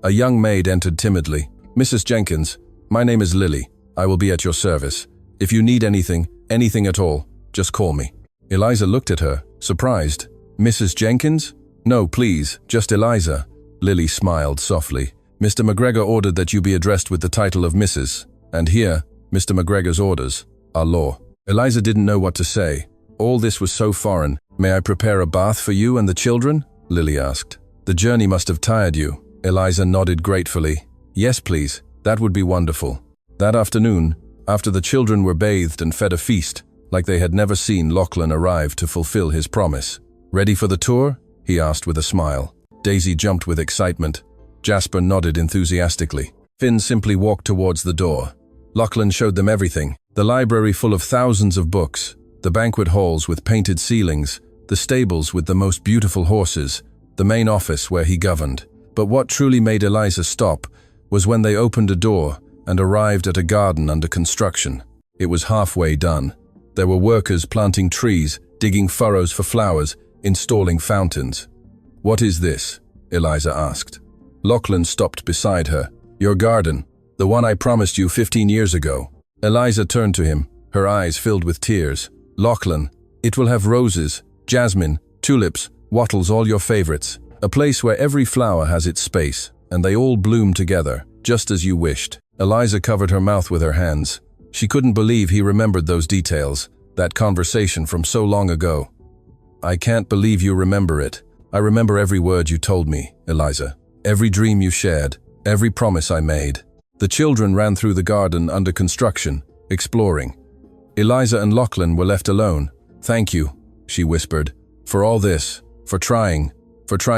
A young maid entered timidly. "Mrs. Jenkins, my name is Lily. I will be at your service. If you need anything at all, just call me." Eliza looked at her, surprised. "Mrs. Jenkins?" "No, please, just Eliza." Lily smiled softly. "Mr. McGregor ordered that you be addressed with the title of Mrs. And here, Mr. McGregor's orders are law." Eliza didn't know what to say. All this was so foreign. "May I prepare a bath for you and the children?" Lily asked. "The journey must have tired you." Eliza nodded gratefully. "Yes, please. That would be wonderful." That afternoon, after the children were bathed and fed a feast, like they had never seen, Lachlan arrived to fulfill his promise. "Ready for the tour?" he asked with a smile. Daisy jumped with excitement. Jasper nodded enthusiastically. Finn simply walked towards the door. Lachlan showed them everything. The library full of thousands of books, the banquet halls with painted ceilings, the stables with the most beautiful horses, the main office where he governed. But what truly made Eliza stop was when they opened a door and arrived at a garden under construction. It was halfway done. There were workers planting trees, digging furrows for flowers, installing fountains. "What is this?" Eliza asked. Lachlan stopped beside her. "Your garden. The one I promised you 15 years ago. Eliza turned to him, her eyes filled with tears. Lachlan, it will have roses, jasmine, tulips, wattles, all your favorites. A place where every flower has its space, and they all bloom together, just as you wished. Eliza covered her mouth with her hands. She couldn't believe he remembered those details, that conversation from so long ago. I can't believe you remember it. I remember every word you told me, Eliza. Every dream you shared, every promise I made. The children ran through the garden under construction, exploring. Eliza and Lachlan were left alone. Thank you, she whispered, for all this, for trying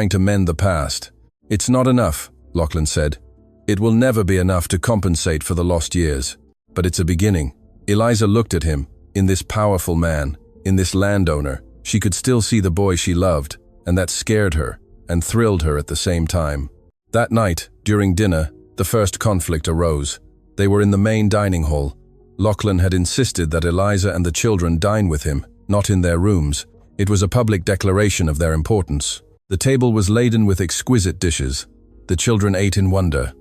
to mend the past. It's not enough, Lachlan said. It will never be enough to compensate for the lost years. But it's a beginning. Eliza looked at him, in this powerful man, in this landowner. She could still see the boy she loved, and that scared her and thrilled her at the same time. That night, during dinner, the first conflict arose. They were in the main dining hall. Lachlan had insisted that Eliza and the children dine with him, not in their rooms. It was a public declaration of their importance. The table was laden with exquisite dishes. The children ate in wonder.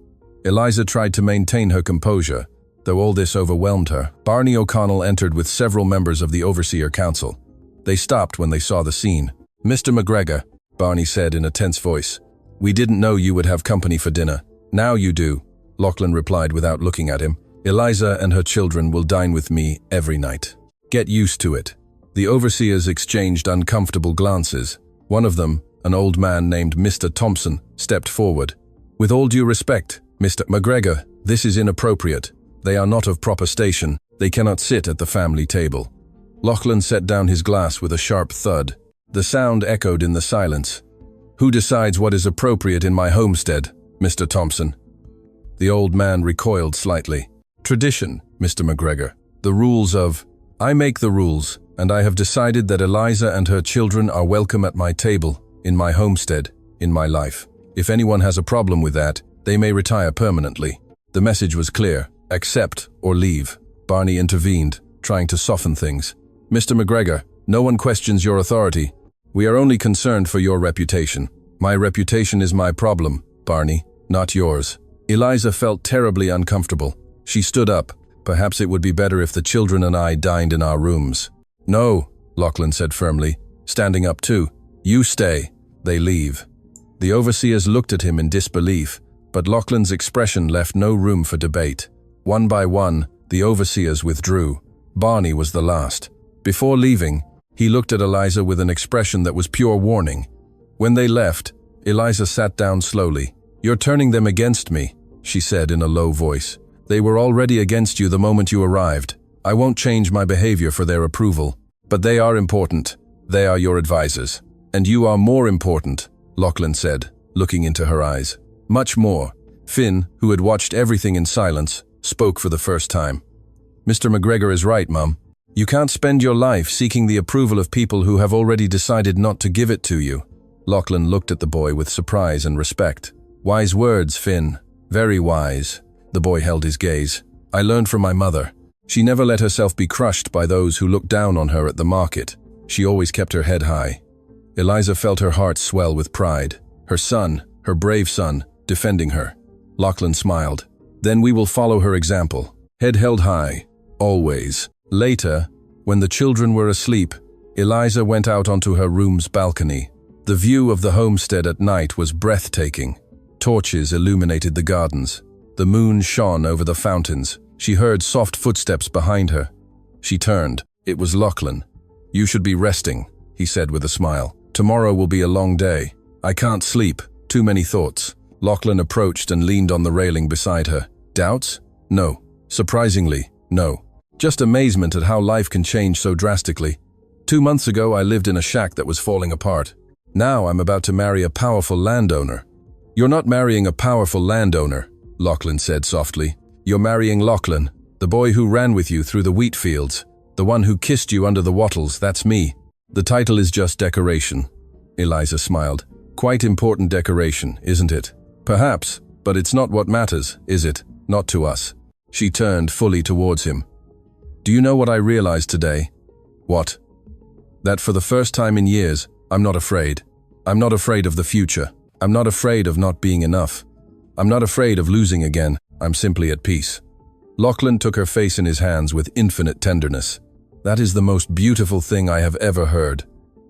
Eliza tried to maintain her composure, though all this overwhelmed her. Barney O'Connell entered with several members of the Overseer Council. They stopped when they saw the scene. Mr. McGregor, Barney said in a tense voice, we didn't know you would have company for dinner. Now you do, Lachlan replied without looking at him. Eliza and her children will dine with me every night. Get used to it. The overseers exchanged uncomfortable glances. One of them, an old man named Mr. Thompson, stepped forward. With all due respect, Mr. McGregor, this is inappropriate. They are not of proper station. They cannot sit at the family table. Lachlan set down his glass with a sharp thud. The sound echoed in the silence. Who decides what is appropriate in my homestead, Mr. Thompson? The old man recoiled slightly. Tradition, Mr. McGregor. The rules of... I make the rules, and I have decided that Eliza and her children are welcome at my table, in my homestead, in my life. If anyone has a problem with that, they may retire permanently. The message was clear. Accept or leave. Barney intervened, trying to soften things. Mr. McGregor, no one questions your authority. We are only concerned for your reputation. My reputation is my problem, Barney, not yours. Eliza felt terribly uncomfortable. She stood up. Perhaps it would be better if the children and I dined in our rooms. No, Lachlan said firmly, standing up too. You stay. They leave. The overseers looked at him in disbelief, but Lachlan's expression left no room for debate. One by one, the overseers withdrew. Barney was the last. Before leaving, he looked at Eliza with an expression that was pure warning. When they left, Eliza sat down slowly. You're turning them against me, she said in a low voice. They were already against you the moment you arrived. I won't change my behavior for their approval. But they are important. They are your advisors. And you are more important, Lachlan said, looking into her eyes. Much more. Finn, who had watched everything in silence, spoke for the first time. Mr. McGregor is right, Mum. You can't spend your life seeking the approval of people who have already decided not to give it to you. Lachlan looked at the boy with surprise and respect. Wise words, Finn. Very wise. The boy held his gaze. I learned from my mother. She never let herself be crushed by those who looked down on her at the market. She always kept her head high. Eliza felt her heart swell with pride. Her son, her brave son, defending her. Lachlan smiled. Then we will follow her example. Head held high. Always. Later, when the children were asleep, Eliza went out onto her room's balcony. The view of the homestead at night was breathtaking. Torches illuminated the gardens. The moon shone over the fountains. She heard soft footsteps behind her. She turned. It was Lachlan. You should be resting, he said with a smile. Tomorrow will be a long day. I can't sleep. Too many thoughts. Lachlan approached and leaned on the railing beside her. Doubts? No. Surprisingly, no. Just amazement at how life can change so drastically. 2 months ago, I lived in a shack that was falling apart. Now I'm about to marry a powerful landowner. You're not marrying a powerful landowner, Lachlan said softly. You're marrying Lachlan, the boy who ran with you through the wheat fields, the one who kissed you under the wattles. That's me. The title is just decoration. Eliza smiled. Quite important decoration, isn't it? Perhaps, but it's not what matters, is it? Not to us. She turned fully towards him. Do you know what I realized today? What? That for the first time in years, I'm not afraid. I'm not afraid of the future. I'm not afraid of not being enough. I'm not afraid of losing again. I'm simply at peace." Lachlan took her face in his hands with infinite tenderness. "That is the most beautiful thing I have ever heard."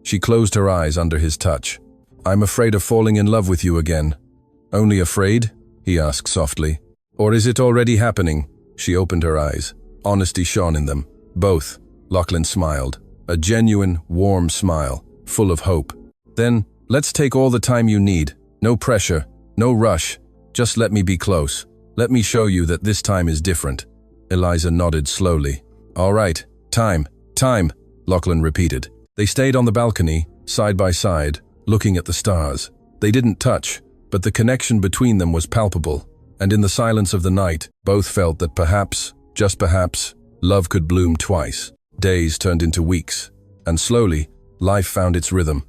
She closed her eyes under his touch. "I'm afraid of falling in love with you again." "Only afraid?" he asked softly. "Or is it already happening?" She opened her eyes. Honesty shone in them. "Both." Lachlan smiled. A genuine, warm smile, full of hope. "Then, let's take all the time you need. No pressure, no rush. Just let me be close. Let me show you that this time is different." Eliza nodded slowly. "All right, time, Lachlan repeated. They stayed on the balcony, side by side, looking at the stars. They didn't touch, but the connection between them was palpable, and in the silence of the night, both felt that perhaps, just perhaps, love could bloom twice. Days turned into weeks, and slowly, life found its rhythm.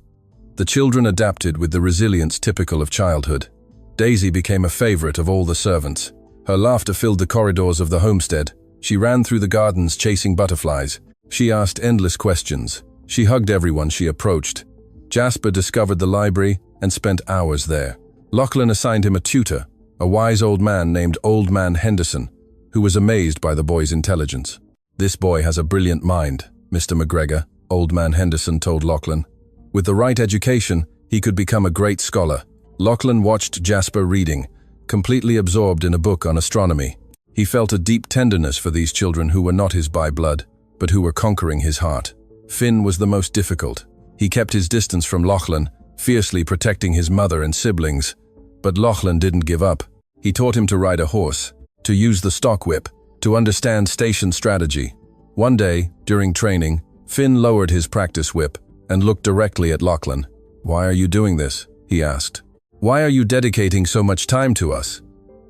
The children adapted with the resilience typical of childhood. Daisy became a favorite of all the servants. Her laughter filled the corridors of the homestead. She ran through the gardens chasing butterflies. She asked endless questions. She hugged everyone she approached. Jasper discovered the library and spent hours there. Lachlan assigned him a tutor, a wise old man named Old Man Henderson, who was amazed by the boy's intelligence. "This boy has a brilliant mind, Mr. McGregor," Old Man Henderson told Lachlan. "With the right education, he could become a great scholar." Lachlan watched Jasper reading, completely absorbed in a book on astronomy. He felt a deep tenderness for these children who were not his by blood, but who were conquering his heart. Finn was the most difficult. He kept his distance from Lachlan, fiercely protecting his mother and siblings. But Lachlan didn't give up. He taught him to ride a horse, to use the stock whip, to understand station strategy. One day, during training, Finn lowered his practice whip and looked directly at Lachlan. "Why are you doing this?" he asked. "Why are you dedicating so much time to us?"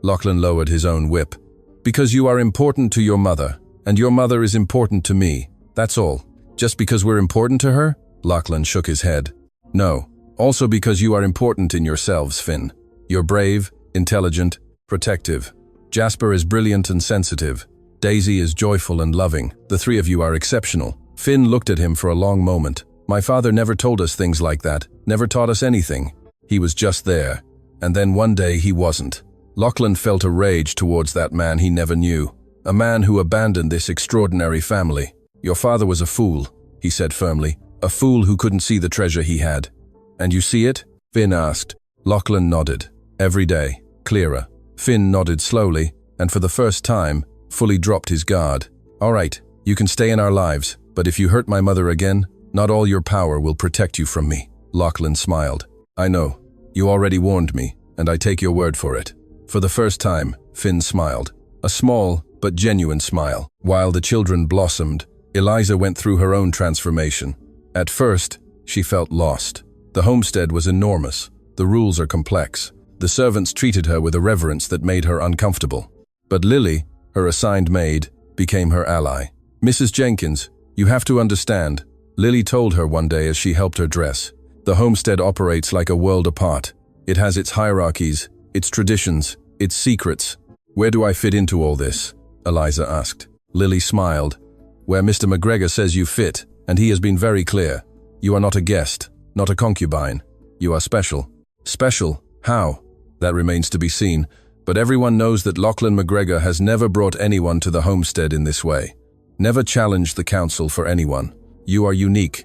Lachlan lowered his own whip. "Because you are important to your mother, and your mother is important to me. That's all." "Just because we're important to her?" Lachlan shook his head. "No, also because you are important in yourselves, Finn. You're brave, intelligent, protective. Jasper is brilliant and sensitive. Daisy is joyful and loving. The three of you are exceptional." Finn looked at him for a long moment. "My father never told us things like that, never taught us anything. He was just there. And then one day he wasn't." Lachlan felt a rage towards that man he never knew, a man who abandoned this extraordinary family. "Your father was a fool," he said firmly, "a fool who couldn't see the treasure he had." "And you see it?" Finn asked. Lachlan nodded. "Every day, clearer." Finn nodded slowly, and for the first time, fully dropped his guard. "All right, you can stay in our lives, but if you hurt my mother again, not all your power will protect you from me." Lachlan smiled. "I know. You already warned me, and I take your word for it." For the first time, Finn smiled. A small, but genuine smile. While the children blossomed, Eliza went through her own transformation. At first, she felt lost. The homestead was enormous. The rules are complex. The servants treated her with a reverence that made her uncomfortable. But Lily, her assigned maid, became her ally. "Mrs. Jenkins, you have to understand," Lily told her one day as she helped her dress. "The homestead operates like a world apart. It has its hierarchies, its traditions, its secrets." "Where do I fit into all this?" Eliza asked. Lily smiled. "Where Mr. McGregor says you fit, and he has been very clear. You are not a guest, not a concubine. You are special." "Special? How?" "That remains to be seen, but everyone knows that Lachlan McGregor has never brought anyone to the homestead in this way. Never challenged the council for anyone. You are unique."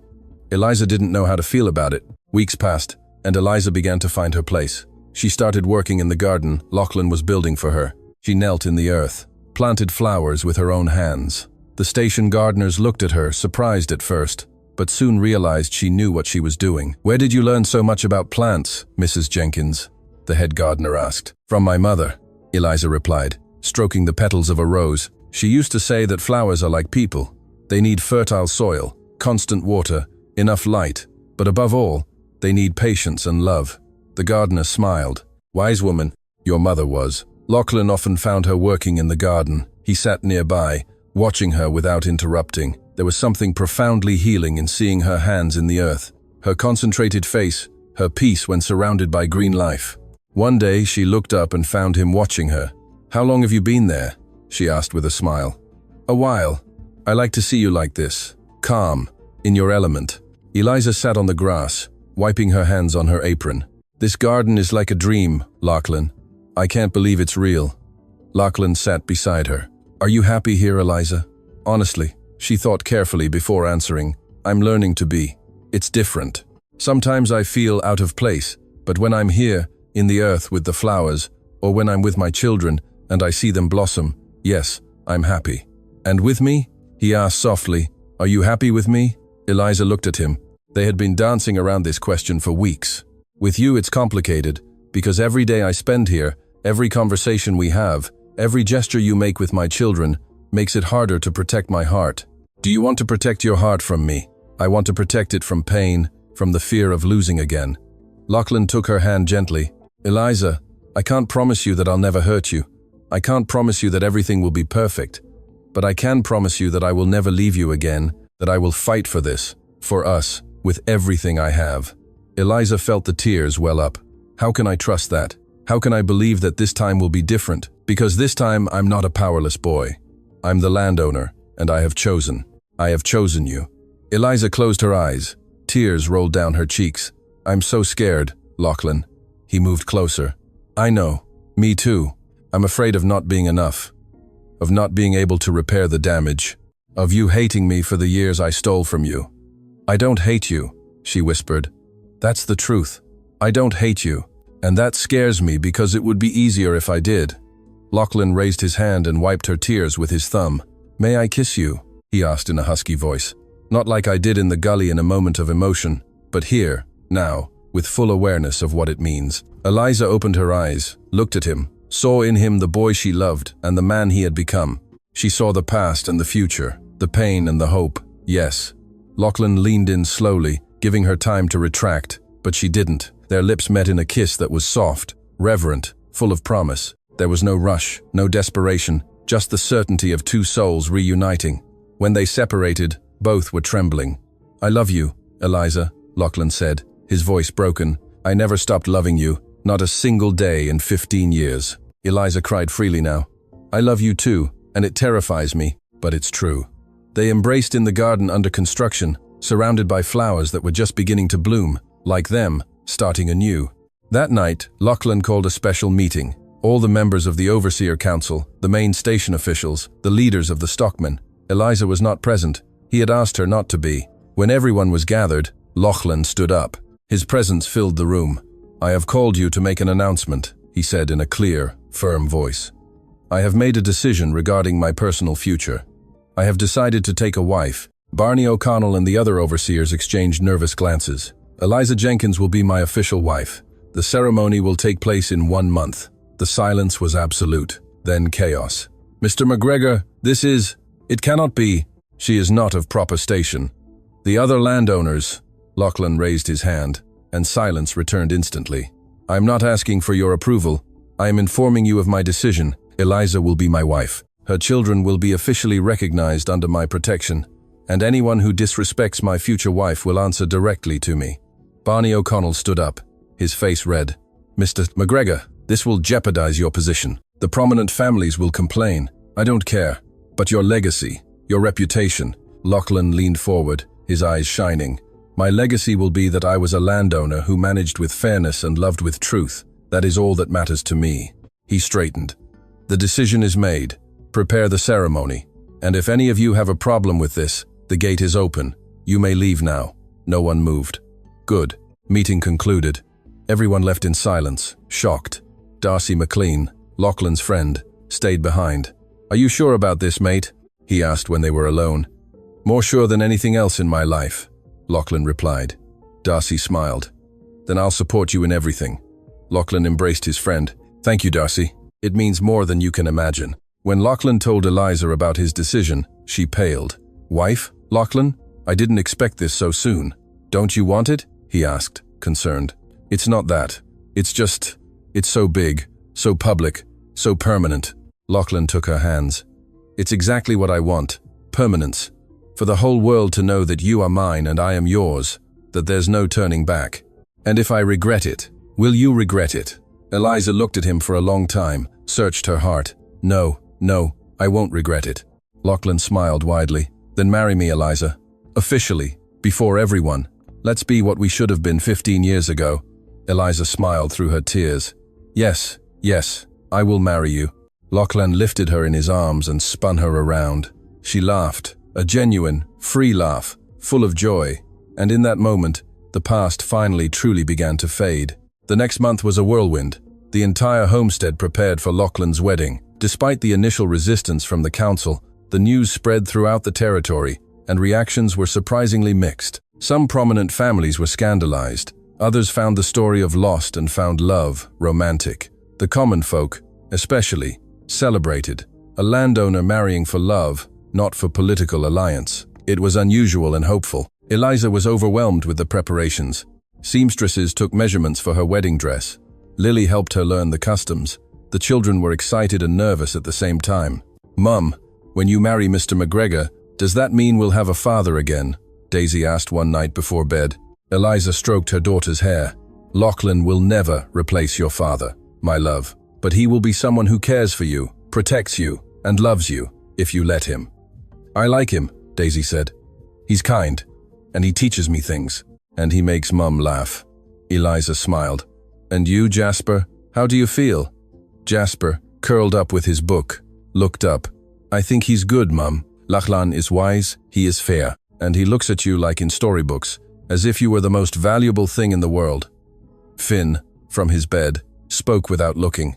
Eliza didn't know how to feel about it. Weeks passed, and Eliza began to find her place. She started working in the garden Lachlan was building for her. She knelt in the earth, planted flowers with her own hands. The station gardeners looked at her, surprised at first, but soon realized she knew what she was doing. "Where did you learn so much about plants, Mrs. Jenkins?" the head gardener asked. "From my mother," Eliza replied, stroking the petals of a rose. "She used to say that flowers are like people. They need fertile soil, constant water, enough light, but above all, they need patience and love." The gardener smiled. "Wise woman, your mother was." Lachlan often found her working in the garden. He sat nearby, watching her without interrupting. There was something profoundly healing in seeing her hands in the earth, her concentrated face, her peace when surrounded by green life. One day she looked up and found him watching her. "How long have you been there?" she asked with a smile. "A while. I like to see you like this, calm, in your element." Eliza sat on the grass, wiping her hands on her apron. "This garden is like a dream, Lachlan. I can't believe it's real." Lachlan sat beside her. Are you happy here, Eliza? Honestly, she thought carefully before answering. I'm learning to be. It's different. Sometimes I feel out of place, but when I'm here, in the earth with the flowers, or when I'm with my children and I see them blossom, yes, I'm happy. And with me? He asked softly. Are you happy with me? Eliza looked at him. They had been dancing around this question for weeks. With you it's complicated, because every day I spend here, every conversation we have, every gesture you make with my children, makes it harder to protect my heart. Do you want to protect your heart from me? I want to protect it from pain, from the fear of losing again. Lachlan took her hand gently. Eliza, I can't promise you that I'll never hurt you. I can't promise you that everything will be perfect. But I can promise you that I will never leave you again, that I will fight for this, for us, with everything I have. Eliza felt the tears well up. How can I trust that? How can I believe that this time will be different? Because this time I'm not a powerless boy. I'm the landowner, and I have chosen. I have chosen you. Eliza closed her eyes. Tears rolled down her cheeks. I'm so scared, Lachlan. He moved closer. I know. Me too. I'm afraid of not being enough. Of not being able to repair the damage. Of you hating me for the years I stole from you. I don't hate you, she whispered. That's the truth. I don't hate you. And that scares me because it would be easier if I did. Lachlan raised his hand and wiped her tears with his thumb. May I kiss you? He asked in a husky voice. Not like I did in the gully in a moment of emotion, but here, now, with full awareness of what it means. Eliza opened her eyes, looked at him, saw in him the boy she loved and the man he had become. She saw the past and the future, the pain and the hope. Yes. Lachlan leaned in slowly, giving her time to retract, but she didn't. Their lips met in a kiss that was soft, reverent, full of promise. There was no rush, no desperation, just the certainty of two souls reuniting. When they separated, both were trembling. I love you, Eliza, Lachlan said, his voice broken. I never stopped loving you, not a single day in 15 years. Eliza cried freely now. I love you too, and it terrifies me, but it's true. They embraced in the garden under construction, surrounded by flowers that were just beginning to bloom, like them, starting anew. That night, Lachlan called a special meeting. All the members of the Overseer Council, the main station officials, the leaders of the stockmen. Eliza was not present. He had asked her not to be. When everyone was gathered, Lachlan stood up. His presence filled the room. I have called you to make an announcement, he said in a clear, firm voice. I have made a decision regarding my personal future. I have decided to take a wife. Barney O'Connell and the other overseers exchanged nervous glances. Eliza Jenkins will be my official wife. The ceremony will take place in 1 month. The silence was absolute, then chaos. Mr. McGregor, it cannot be. She is not of proper station. The other landowners. Lachlan raised his hand, and silence returned instantly. I am not asking for your approval. I am informing you of my decision. Eliza will be my wife. Her children will be officially recognized under my protection, and anyone who disrespects my future wife will answer directly to me. Barney O'Connell stood up, his face red. Mr. McGregor, this will jeopardize your position. The prominent families will complain. I don't care. But your legacy, your reputation. Lachlan leaned forward, his eyes shining. My legacy will be that I was a landowner who managed with fairness and loved with truth. That is all that matters to me. He straightened. The decision is made. Prepare the ceremony. And if any of you have a problem with this, the gate is open. You may leave now. No one moved. Good. Meeting concluded. Everyone left in silence, shocked. Darcy McLean, Lachlan's friend, stayed behind. Are you sure about this, mate? He asked when they were alone. More sure than anything else in my life, Lachlan replied. Darcy smiled. Then I'll support you in everything. Lachlan embraced his friend. Thank you, Darcy. It means more than you can imagine. When Lachlan told Eliza about his decision, she paled. Wife, Lachlan? I didn't expect this so soon. Don't you want it? He asked, concerned. It's not that. It's so big, so public, so permanent. Lachlan took her hands. It's exactly what I want. Permanence. For the whole world to know that you are mine and I am yours, that there's no turning back. And if I regret it, will you regret it? Eliza looked at him for a long time, searched her heart. No, I won't regret it. Lachlan smiled widely. Then marry me, Eliza. Officially, before everyone. Let's be what we should have been 15 years ago. Eliza smiled through her tears. Yes, I will marry you. Lachlan lifted her in his arms and spun her around. She laughed, a genuine, free laugh, full of joy, and in that moment, the past finally truly began to fade. The next month was a whirlwind. The entire homestead prepared for Lachlan's wedding. Despite the initial resistance from the council, the news spread throughout the territory, and reactions were surprisingly mixed. Some prominent families were scandalized. Others found the story of lost and found love romantic. The common folk, especially, celebrated. A landowner marrying for love, not for political alliance. It was unusual and hopeful. Eliza was overwhelmed with the preparations. Seamstresses took measurements for her wedding dress. Lily helped her learn the customs. The children were excited and nervous at the same time. "Mum, when you marry Mr. McGregor, does that mean we'll have a father again?" Daisy asked one night before bed. Eliza stroked her daughter's hair. "Lachlan will never replace your father, my love. But he will be someone who cares for you, protects you, and loves you, if you let him." "I like him," Daisy said. "He's kind, and he teaches me things, and he makes Mum laugh." Eliza smiled. "And you, Jasper, how do you feel?" Jasper, curled up with his book, looked up. "I think he's good, Mum. Lachlan is wise, he is fair, and he looks at you like in storybooks, as if you were the most valuable thing in the world." Finn, from his bed, spoke without looking.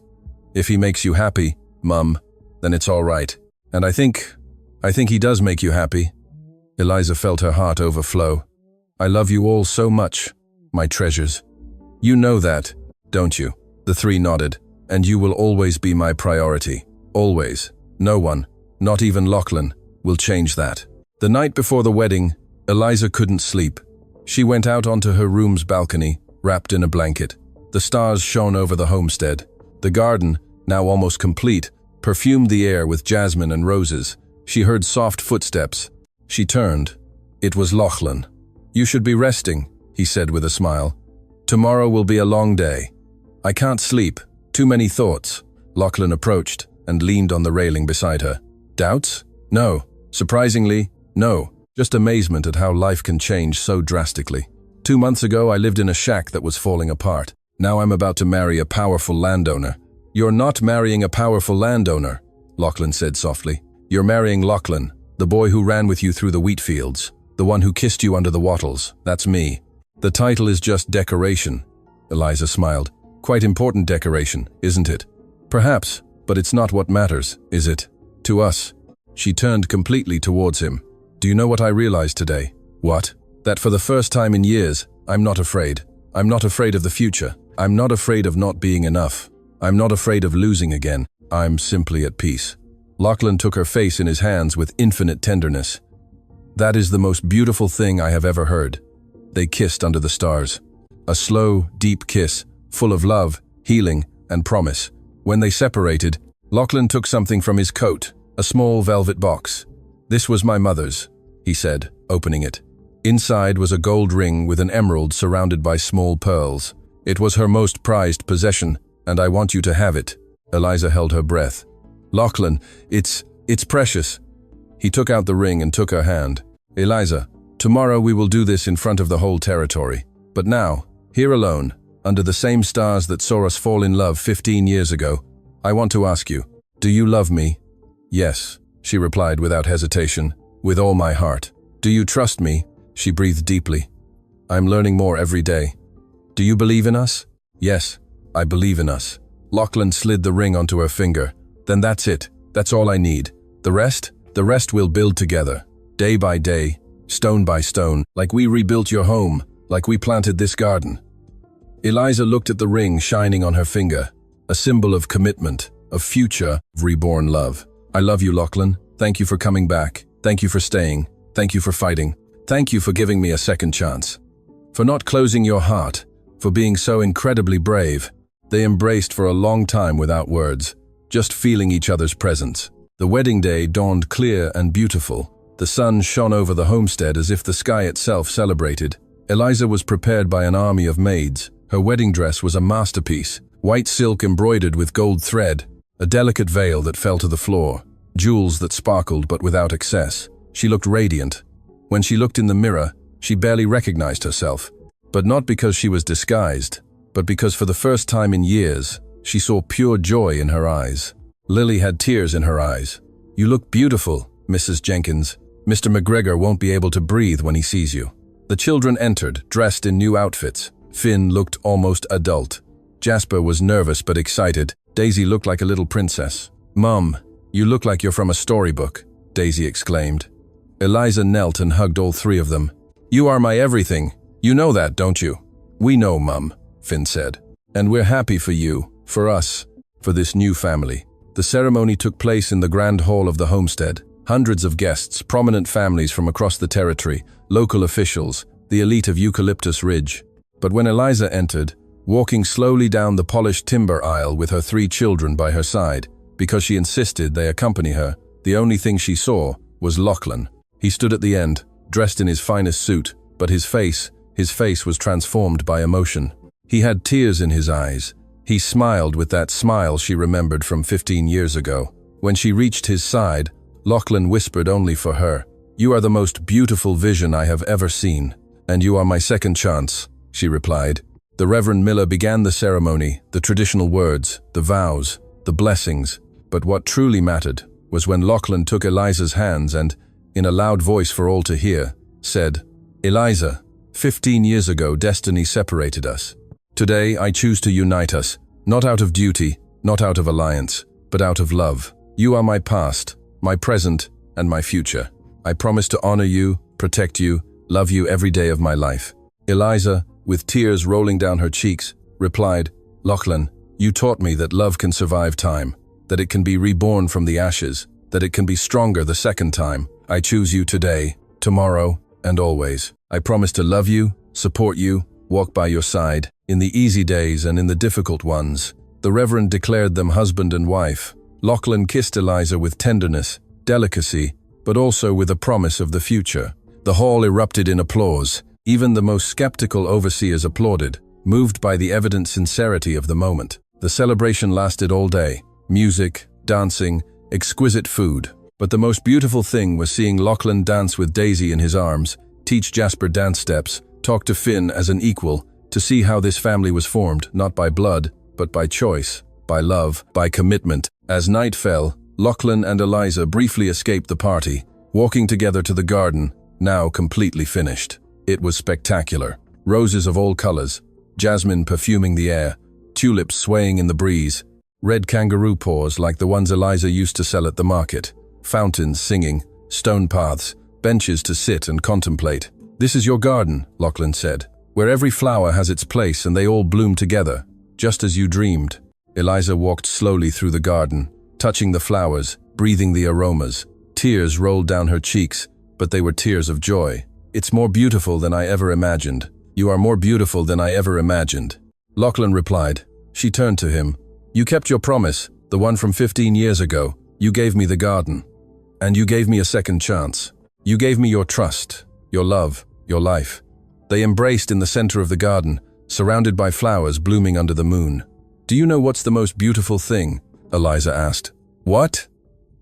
"If he makes you happy, Mum, then it's all right. And I think he does make you happy." Eliza felt her heart overflow. "I love you all so much, my treasures. You know that, don't you?" The three nodded. "And you will always be my priority. Always. No one, not even Lachlan, will change that." The night before the wedding, Eliza couldn't sleep. She went out onto her room's balcony, wrapped in a blanket. The stars shone over the homestead. The garden, now almost complete, perfumed the air with jasmine and roses. She heard soft footsteps. She turned. It was Lachlan. "You should be resting," he said with a smile. "Tomorrow will be a long day." "I can't sleep. Too many thoughts." Lachlan approached and leaned on the railing beside her. "Doubts? No. Surprisingly, no. Just amazement at how life can change so drastically. 2 months ago, I lived in a shack that was falling apart. Now I'm about to marry a powerful landowner." "You're not marrying a powerful landowner," Lachlan said softly. "You're marrying Lachlan, the boy who ran with you through the wheat fields, the one who kissed you under the wattles. That's me. The title is just decoration." Eliza smiled. "Quite important decoration, isn't it?" "Perhaps, but it's not what matters, is it? To us." She turned completely towards him. "Do you know what I realized today?" "What?" "That for the first time in years, I'm not afraid. I'm not afraid of the future. I'm not afraid of not being enough. I'm not afraid of losing again. I'm simply at peace." Lachlan took her face in his hands with infinite tenderness. "That is the most beautiful thing I have ever heard." They kissed under the stars. A slow, deep kiss, full of love, healing, and promise. When they separated, Lachlan took something from his coat, a small velvet box. "This was my mother's," he said, opening it. Inside was a gold ring with an emerald surrounded by small pearls. "It was her most prized possession, and I want you to have it." Eliza held her breath. "Lachlan, it's precious." He took out the ring and took her hand. "Eliza, tomorrow we will do this in front of the whole territory. But now, here alone, under the same stars that saw us fall in love 15 years ago, I want to ask you, do you love me?" "Yes," she replied without hesitation, "with all my heart." "Do you trust me?" She breathed deeply. "I'm learning more every day." "Do you believe in us?" "Yes, I believe in us." Lachlan slid the ring onto her finger. "Then that's it. That's all I need. The rest we'll build together, day by day, stone by stone, like we rebuilt your home, like we planted this garden." Eliza looked at the ring shining on her finger, a symbol of commitment, of future, of reborn love. "I love you, Lachlan. Thank you for coming back. Thank you for staying. Thank you for fighting. Thank you for giving me a second chance. For not closing your heart, for being so incredibly brave." They embraced for a long time without words, just feeling each other's presence. The wedding day dawned clear and beautiful. The sun shone over the homestead as if the sky itself celebrated. Eliza was prepared by an army of maids. Her wedding dress was a masterpiece, white silk embroidered with gold thread, a delicate veil that fell to the floor, jewels that sparkled but without excess. She looked radiant. When she looked in the mirror, she barely recognized herself. But not because she was disguised, but because for the first time in years, she saw pure joy in her eyes. Lily had tears in her eyes. "You look beautiful, Mrs. Jenkins. Mr. McGregor won't be able to breathe when he sees you." The children entered, dressed in new outfits. Finn looked almost adult. Jasper was nervous but excited. Daisy looked like a little princess. "Mum, you look like you're from a storybook," Daisy exclaimed. Eliza knelt and hugged all three of them. "You are my everything. You know that, don't you?" "We know, Mum," Finn said. "And we're happy for you, for us, for this new family." The ceremony took place in the grand hall of the homestead. Hundreds of guests, prominent families from across the territory, local officials, the elite of Eucalyptus Ridge. But when Eliza entered, walking slowly down the polished timber aisle with her three children by her side, because she insisted they accompany her, the only thing she saw was Lachlan. He stood at the end, dressed in his finest suit, but his face was transformed by emotion. He had tears in his eyes. He smiled with that smile she remembered from 15 years ago. When she reached his side, Lachlan whispered only for her, "You are the most beautiful vision I have ever seen, and you are my second chance," she replied. The Reverend Miller began the ceremony, the traditional words, the vows, the blessings, but what truly mattered was when Lachlan took Eliza's hands and, in a loud voice for all to hear, said, "Eliza, 15 years ago destiny separated us. Today I choose to unite us, not out of duty, not out of alliance, but out of love. You are my past, my present, and my future. I promise to honor you, protect you, love you every day of my life." Eliza, with tears rolling down her cheeks, replied, "Lachlan, you taught me that love can survive time, that it can be reborn from the ashes, that it can be stronger the second time. I choose you today, tomorrow, and always. I promise to love you, support you, walk by your side, in the easy days and in the difficult ones." The Reverend declared them husband and wife. Lachlan kissed Eliza with tenderness, delicacy, but also with a promise of the future. The hall erupted in applause. Even the most skeptical overseers applauded, moved by the evident sincerity of the moment. The celebration lasted all day. Music, dancing, exquisite food. But the most beautiful thing was seeing Lachlan dance with Daisy in his arms, teach Jasper dance steps, talk to Finn as an equal, to see how this family was formed, not by blood, but by choice, by love, by commitment. As night fell, Lachlan and Eliza briefly escaped the party, walking together to the garden, now completely finished. It was spectacular. Roses of all colors, jasmine perfuming the air, tulips swaying in the breeze, red kangaroo paws like the ones Eliza used to sell at the market, fountains singing, stone paths, benches to sit and contemplate. "This is your garden," Lachlan said, "where every flower has its place and they all bloom together, just as you dreamed." Eliza walked slowly through the garden, touching the flowers, breathing the aromas. Tears rolled down her cheeks, but they were tears of joy. "It's more beautiful than I ever imagined. You are more beautiful than I ever imagined." Lachlan replied. She turned to him. "You kept your promise, the one from 15 years ago. You gave me the garden. And you gave me a second chance. You gave me your trust, your love, your life." They embraced in the center of the garden, surrounded by flowers blooming under the moon. "Do you know what's the most beautiful thing?" Eliza asked. "What?"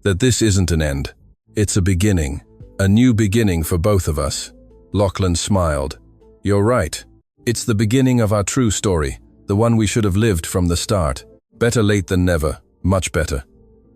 "That this isn't an end. It's a beginning. A new beginning for both of us." Lachlan smiled. "You're right. It's the beginning of our true story, the one we should have lived from the start. Better late than never, much better."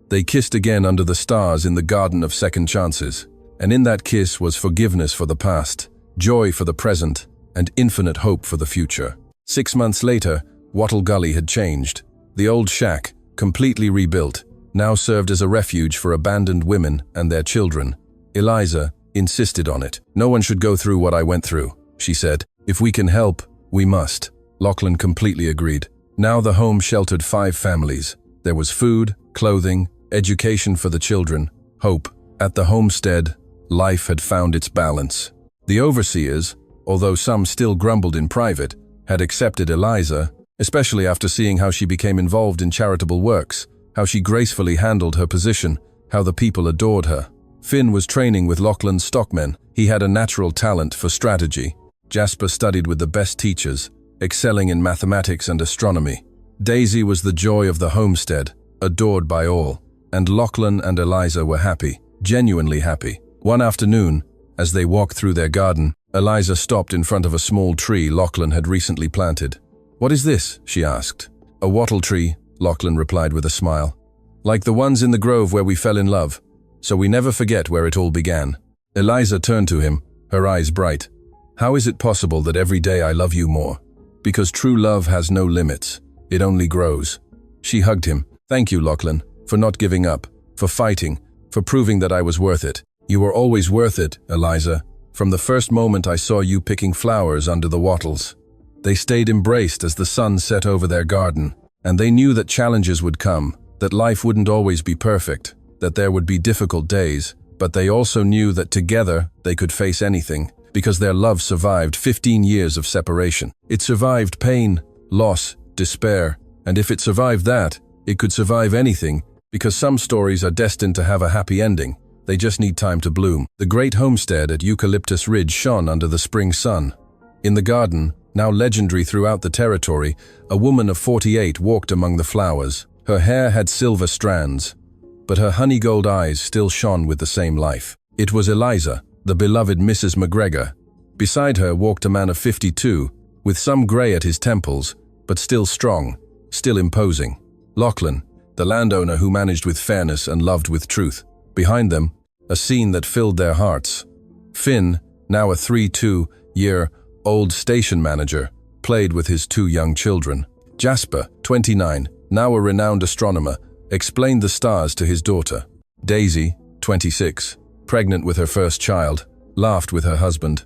They kissed again under the stars in the Garden of Second Chances, and in that kiss was forgiveness for the past, joy for the present, and infinite hope for the future. 6 months later, Wattle Gully had changed. The old shack, completely rebuilt, now served as a refuge for abandoned women and their children. Eliza insisted on it. "No one should go through what I went through," she said. "If we can help, we must." Lachlan completely agreed. Now the home sheltered 5 families. There was food, clothing, education for the children, hope. At the homestead, life had found its balance. The overseers, although some still grumbled in private, had accepted Eliza, especially after seeing how she became involved in charitable works, how she gracefully handled her position, how the people adored her. Finn was training with Lachlan's stockmen. He had a natural talent for strategy. Jasper studied with the best teachers, excelling in mathematics and astronomy. Daisy was the joy of the homestead, adored by all, and Lachlan and Eliza were happy, genuinely happy. One afternoon, as they walked through their garden, Eliza stopped in front of a small tree Lachlan had recently planted. "What is this?" she asked. "A wattle tree," Lachlan replied with a smile. like the ones in the grove where we fell in love, so we never forget where it all began. Eliza turned to him, her eyes bright. How is it possible that every day I love you more? Because true love has no limits. It only grows. She hugged him. Thank you, Lachlan, for not giving up, for fighting, for proving that I was worth it. You were always worth it, Eliza. From the first moment I saw you picking flowers under the wattles. They stayed embraced as the sun set over their garden, and they knew that challenges would come, that life wouldn't always be perfect, that there would be difficult days, but they also knew that together they could face anything, because their love survived 15 years of separation. It survived pain, loss, despair, and if it survived that, it could survive anything, because some stories are destined to have a happy ending. They just need time to bloom. The great homestead at Eucalyptus Ridge shone under the spring sun. In the garden, now legendary throughout the territory, a woman of 48 walked among the flowers. Her hair had silver strands, but her honey-gold eyes still shone with the same life. It was Eliza, the beloved Mrs. McGregor. Beside her walked a man of 52, with some grey at his temples, but still strong, still imposing. Lachlan, the landowner who managed with fairness and loved with truth. Behind them, a scene that filled their hearts. Finn, now a 32-year-old station manager, played with his 2 young children. Jasper, 29, now a renowned astronomer, explained the stars to his daughter. Daisy, 26, pregnant with her first child, laughed with her husband.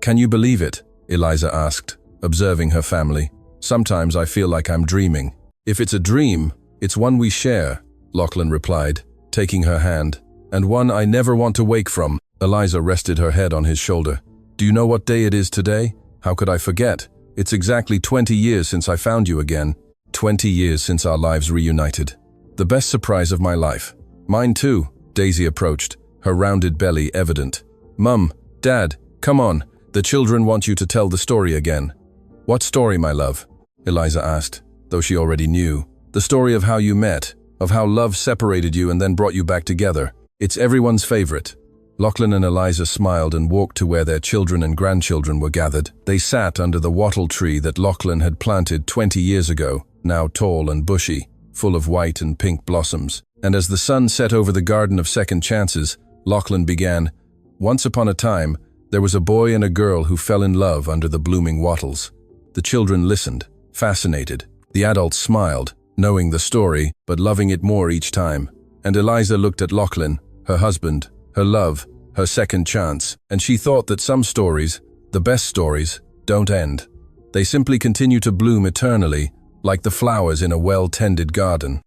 Can you believe it? Eliza asked, observing her family. Sometimes I feel like I'm dreaming. If it's a dream, it's one we share, Lachlan replied, taking her hand. And one I never want to wake from. Eliza rested her head on his shoulder. Do you know what day it is today? How could I forget? It's exactly 20 years since I found you again. 20 years since our lives reunited. The best surprise of my life. Mine too, Daisy approached, her rounded belly evident. Mum, Dad, come on. The children want you to tell the story again. What story, my love? Eliza asked, though she already knew. The story of how you met, of how love separated you and then brought you back together. It's everyone's favorite. Lachlan and Eliza smiled and walked to where their children and grandchildren were gathered. They sat under the wattle tree that Lachlan had planted 20 years ago, now tall and bushy, full of white and pink blossoms. And as the sun set over the garden of second chances, Lachlan began, Once upon a time, there was a boy and a girl who fell in love under the blooming wattles. The children listened, fascinated. The adults smiled, knowing the story, but loving it more each time. And Eliza looked at Lachlan, her husband, her love, her second chance, and she thought that some stories, the best stories, don't end. They simply continue to bloom eternally, like the flowers in a well-tended garden.